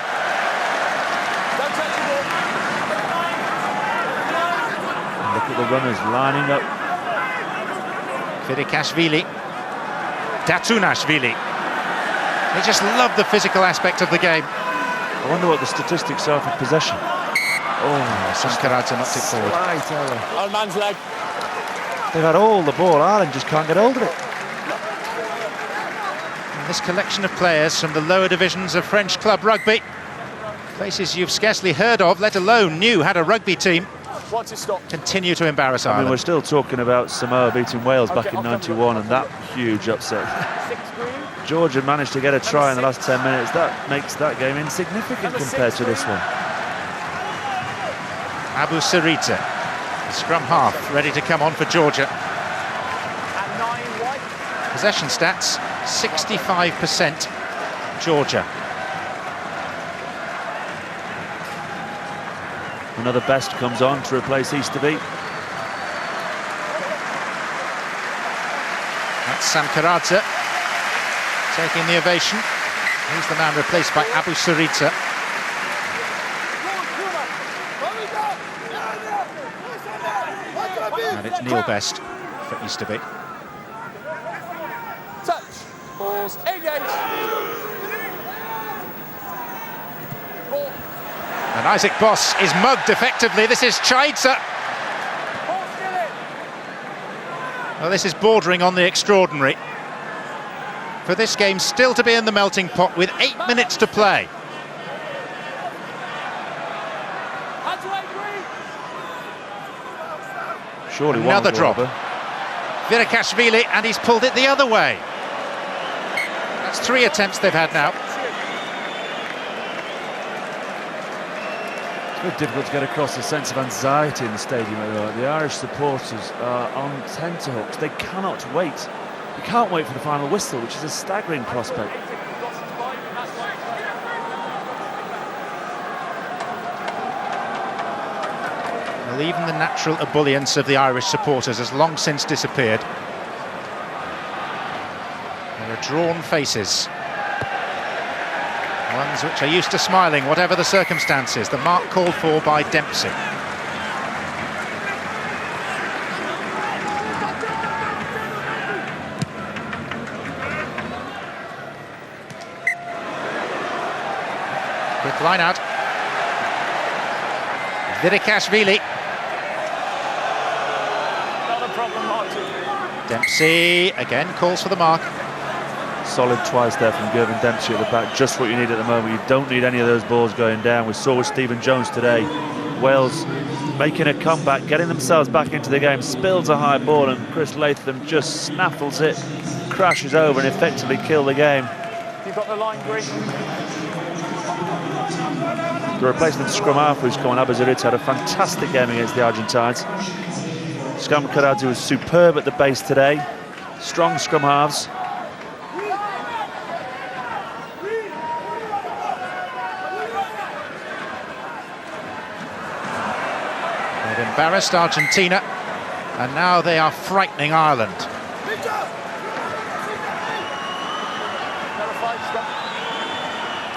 Look at the runners lining up. Kvirikashvili. Datunashvili. They just love the physical aspect of the game. I wonder what the statistics are for possession. Oh, Sankaradze knocked it forward. Right, Old man's leg. they've had all the ball. Ireland just can't get hold of it. And this collection of players from the lower divisions of French club rugby, places you've scarcely heard of, let alone knew had a rugby team, Watch it stop. continue to embarrass I mean, Ireland. we're still talking about Samoa beating Wales back in '91 and that huge upset. Georgia managed to get a try in the last 10 minutes. That makes that game insignificant compared to this one. Abu Sarita, the scrum half, ready to come on for Georgia. Possession stats, 65% Georgia. Another best comes on to replace Easterby. That's Sankaradze taking the ovation. He's the man replaced by Abu Sarita. And it's Neil Best for Easterby. Touch. Pause. Engage. Ball. And Isaac Boss is mugged effectively. This is Chaidza. Well, this is bordering on the extraordinary. For this game still to be in the melting pot with 8 minutes to play. Surely Another one drop. Robber. Kvirikashvili, and he's pulled it the other way. That's 3 attempts they've had now. It's very difficult to get across the sense of anxiety in the stadium. The Irish supporters are on tenterhooks. They cannot wait. They can't wait for the final whistle, which is a staggering prospect. Well, even the natural ebullience of the Irish supporters has long since disappeared. There are drawn faces. Ones which are used to smiling, whatever the circumstances. The mark called for by Dempsey. Quick line out. Kvirikashvili. Not a problem, Martin. Dempsey again calls for the mark. Solid twice there from Gervin Dempsey at the back, just what you need at the moment. You don't need any of those balls going down. We saw with Stephen Jones today, Wales making a comeback, getting themselves back into the game, spills a high ball and Chris Latham just snaffles it, crashes over and effectively kills the game. You've got the line, Green. The replacement scrum half who's come on, Abu Sarita, had a fantastic game against the Argentines. Sankaradze was superb at the base today. Strong scrum halves. They've embarrassed Argentina, and now they are frightening Ireland.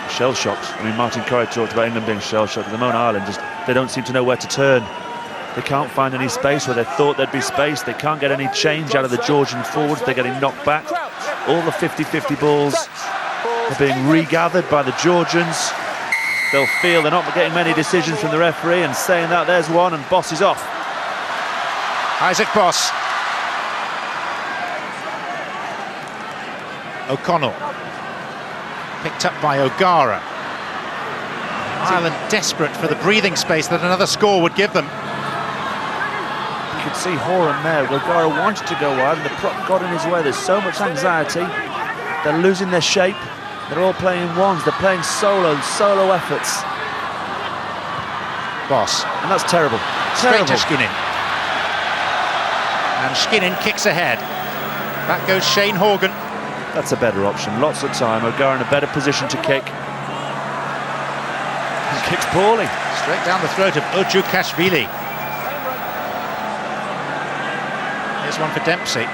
Shell-shocked. I mean, Martin Corrie talked about England being shell-shocked. At the moment, Ireland they don't seem to know where to turn. They can't find any space where they thought there'd be space. They can't get any change out of the Georgian forwards. They're getting knocked back. All the 50-50 balls are being regathered by the Georgians. They'll feel they're not getting many decisions from the referee, and saying that, there's one, and Boss is off. Isaac Boss. O'Connell. Picked up by O'Gara. Ireland desperate for the breathing space that another score would give them. You could see Horan there. O'Gara wanted to go wide and the prop got in his way. There's so much anxiety. They're losing their shape. They're all playing ones. They're playing solo efforts. Boss. And that's terrible. Straight to Skinnin. And Skinnin kicks ahead. Back goes Shane Horgan. That's a better option. Lots of time. O'Gara in a better position to kick. He kicks poorly. Straight down the throat of Ojukashvili. Here's one for Dempsey.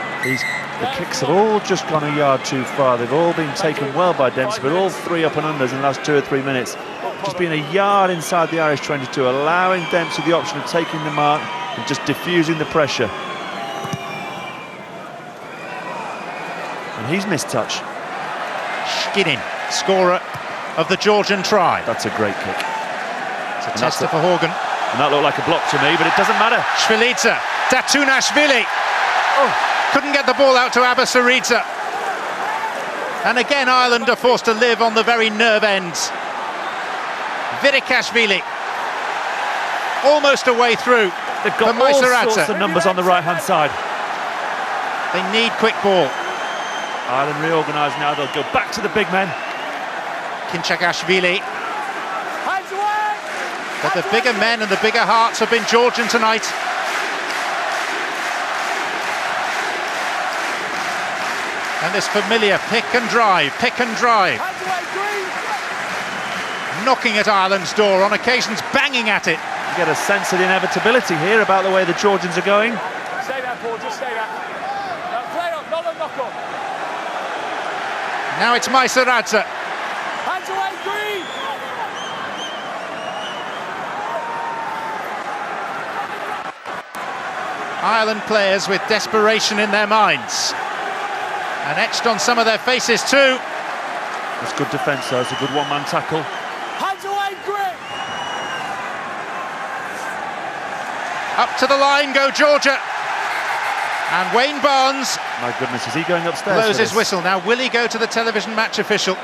The kicks have all just gone a yard too far. They've all been taken well by Dempsey, but all three up and unders in the last 2 or 3 minutes. Just been a yard inside the Irish 22, allowing Dempsey the option of taking the mark and just diffusing the pressure. And he's missed touch. Skinnin, scorer of the Georgian try. That's a great kick. It's a tester for Horgan. And that looked like a block to me, but it doesn't matter. Shvilidze, Datunashvili. Oh, couldn't get the ball out to Abasaridze. And again, Ireland are forced to live on the very nerve ends. Vidikashvili, almost a way through. They've got all sorts of numbers on the right-hand side. They need quick ball. Ireland reorganised now. They'll go back to the big men. Kinchakashvili. But the bigger men and the bigger hearts have been Georgian tonight. And this familiar pick and drive. Knocking at Ireland's door, on occasions banging at it. You get a sense of the inevitability here about the way the Georgians are going. Stay there, Paul, just stay there. Play on, not a knock-on. Now it's Maisaradze. Hands away, Green! Ireland players with desperation in their minds. And etched on some of their faces too. That's good defence though, it's a good one-man tackle. Hands away, Green! Up to the line go Georgia. And Wayne Barnes, my goodness, is he going upstairs? Blows his whistle. Now will he go to the television match official?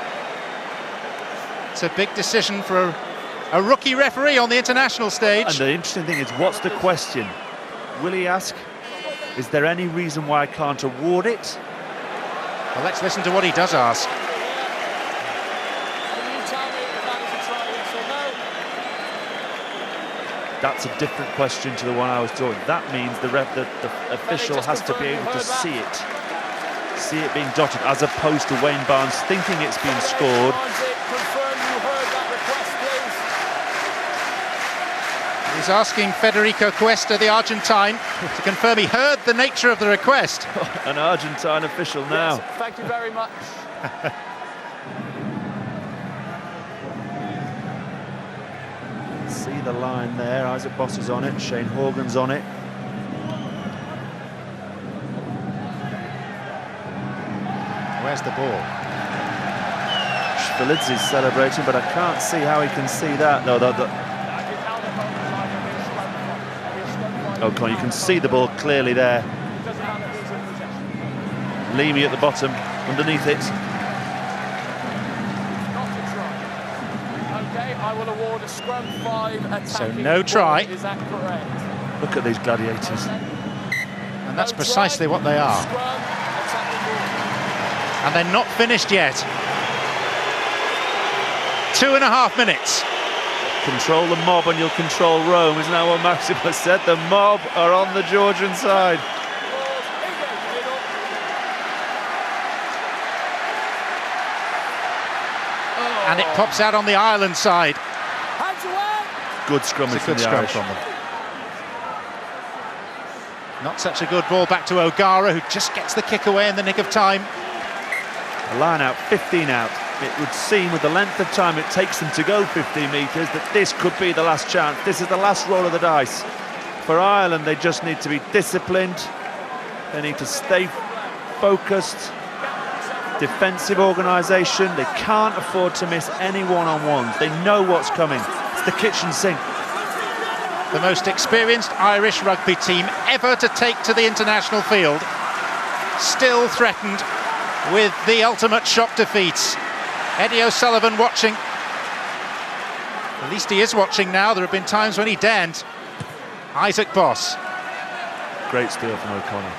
It's a big decision for a rookie referee on the international stage. And the interesting thing is, what's the question? Will he ask, is there any reason why I can't award it? Well, let's listen to what he does ask. Can you tell me if that is a try, yes or no? That's a different question to the one I was talking. That means the official has to be able to see it being dotted, as opposed to Wayne Barnes thinking it's been scored. Confirm you heard that request, please. He's asking Federico Cuesta, the Argentine, to confirm he heard the nature of the request. An Argentine official now. Yes, thank you very much. See the line there. Isaac Boss is on it. Shane Horgan's on it. Where's the ball? Shvilidze is celebrating, but I can't see how he can see that. No, O'Connor, you can see the ball clearly there. Leamy at the bottom, underneath it. Okay, I will award a scrum 5 attacking. So no try. Is that correct? Look at these gladiators. And that's precisely what they are. And they're not finished yet. 2.5 minutes. Control the mob and you'll control Rome, isn't that what Maximus said? The mob are on the Georgian side. And it pops out on the Ireland side. Good scrummage from the Irish. From them. Not such a good ball back to O'Gara, who just gets the kick away in the nick of time. A line out, 15 out. It would seem, with the length of time it takes them to go 15 metres, that this could be the last chance. This is the last roll of the dice. For Ireland, they just need to be disciplined. They need to stay focused. Defensive organisation. They can't afford to miss any one-on-ones. They know what's coming. It's the kitchen sink. the most experienced Irish rugby team ever to take to the international field, still threatened with the ultimate shock defeats. Eddie O'Sullivan watching. At least he is watching now. There have been times when he daren't. Isaac Boss. Great steal from O'Connor.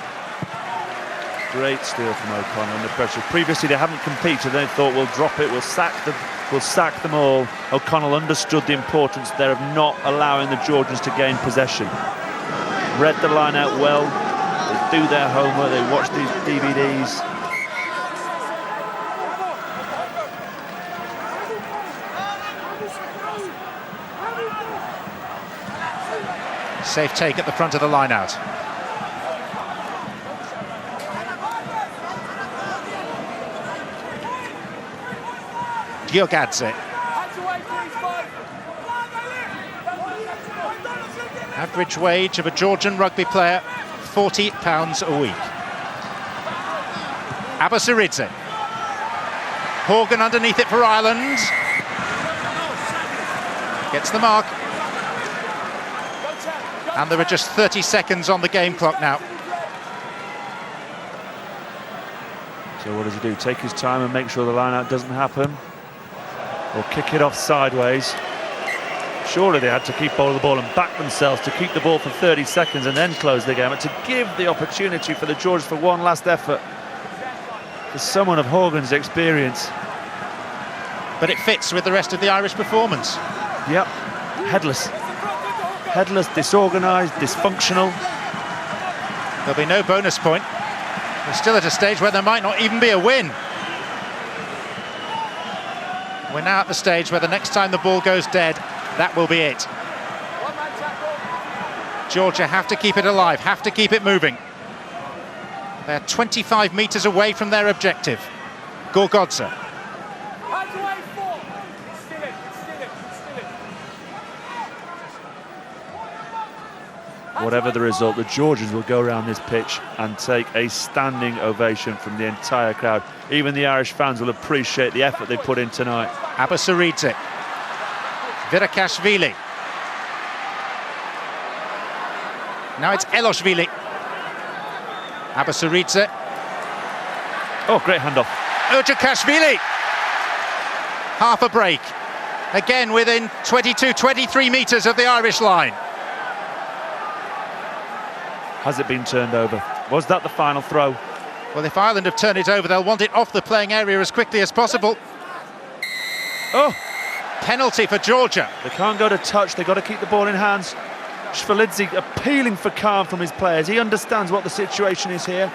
Great steal from O'Connor under pressure. Previously they haven't competed. They thought we'll drop it, we'll sack them all. O'Connell understood the importance there of not allowing the Georgians to gain possession. Read the line out well. They do their homework. They watch these DVDs. Safe take at the front of the line out. Giogadze. Average wage of a Georgian rugby player, £40 a week. Abasiridze. Horgan underneath it for Ireland. Gets the mark. And there are just 30 seconds on the game clock now. So what does he do? Take his time and make sure the line-out doesn't happen? Or kick it off sideways? Surely they had to keep hold of the ball and back themselves to keep the ball for 30 seconds and then close the game, and to give the opportunity for the Georgians for one last effort. For someone of Horgan's experience. But it fits with the rest of the Irish performance. Yep, headless. Headless, disorganised, dysfunctional. There'll be no bonus point. We're still at a stage where there might not even be a win. We're now at the stage where the next time the ball goes dead, that will be it. Georgia have to keep it alive, have to keep it moving. They're 25 metres away from their objective. Gorgodze. Whatever the result, the Georgians will go around this pitch and take a standing ovation from the entire crowd. Even the Irish fans will appreciate the effort they put in tonight. Abasiridze. Virakashvili. Now it's Eloshvili. Abasiridze. Oh, great handoff. Urjakashvili. Half a break. Again within 22, 23 metres of the Irish line. Has it been turned over? Was that the final throw? Well, if Ireland have turned it over, they'll want it off the playing area as quickly as possible. Oh! Penalty for Georgia. They can't go to touch, they've got to keep the ball in hands. Shvalidze appealing for calm from his players. He understands what the situation is here.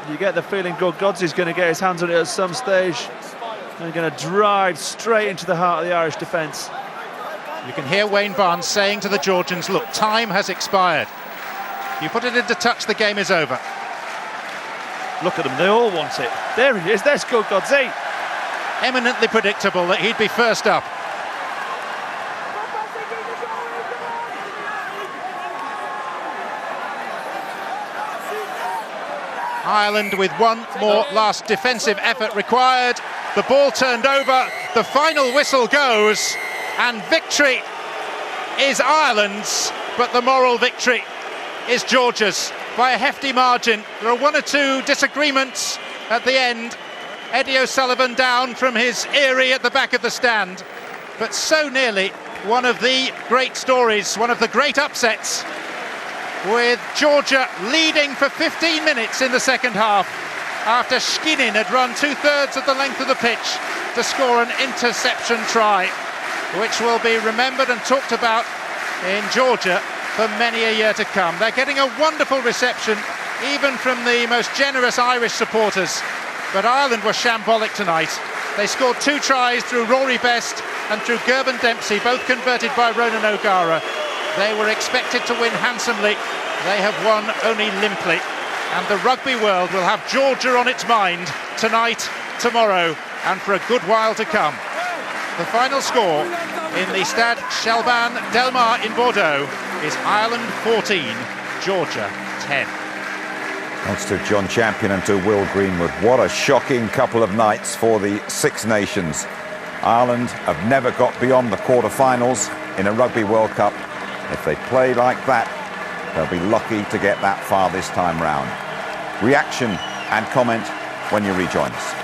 You get the feeling Gorgodze's going to get his hands on it at some stage. And going to drive straight into the heart of the Irish defence. You can hear Wayne Barnes saying to the Georgians, look, time has expired. You put it into touch, the game is over. Look at them, they all want it. There he is, there's Gorgodze. Eminently predictable that he'd be first up. Ireland with one more last defensive effort required. The ball turned over, the final whistle goes, and victory is Ireland's, but the moral victory is Georgia's by a hefty margin. There are one or two disagreements at the end. Eddie O'Sullivan down from his eyrie at the back of the stand, but so nearly one of the great stories, one of the great upsets, with Georgia leading for 15 minutes in the second half after Shkinin had run 2/3 of the length of the pitch to score an interception try, which will be remembered and talked about in Georgia for many a year to come. They're getting a wonderful reception, even from the most generous Irish supporters. But Ireland were shambolic tonight. They scored 2 tries through Rory Best and through Gerben Dempsey, both converted by Ronan O'Gara. They were expected to win handsomely. They have won only limply. And the rugby world will have Georgia on its mind tonight, tomorrow, and for a good while to come. The final score in the Stade Chalban Delmar in Bordeaux is Ireland 14, Georgia 10. Thanks to John Champion and to Will Greenwood. What a shocking couple of nights for the Six Nations. Ireland have never got beyond the quarter-finals in a Rugby World Cup. If they play like that, they'll be lucky to get that far this time round. Reaction and comment when you rejoin us.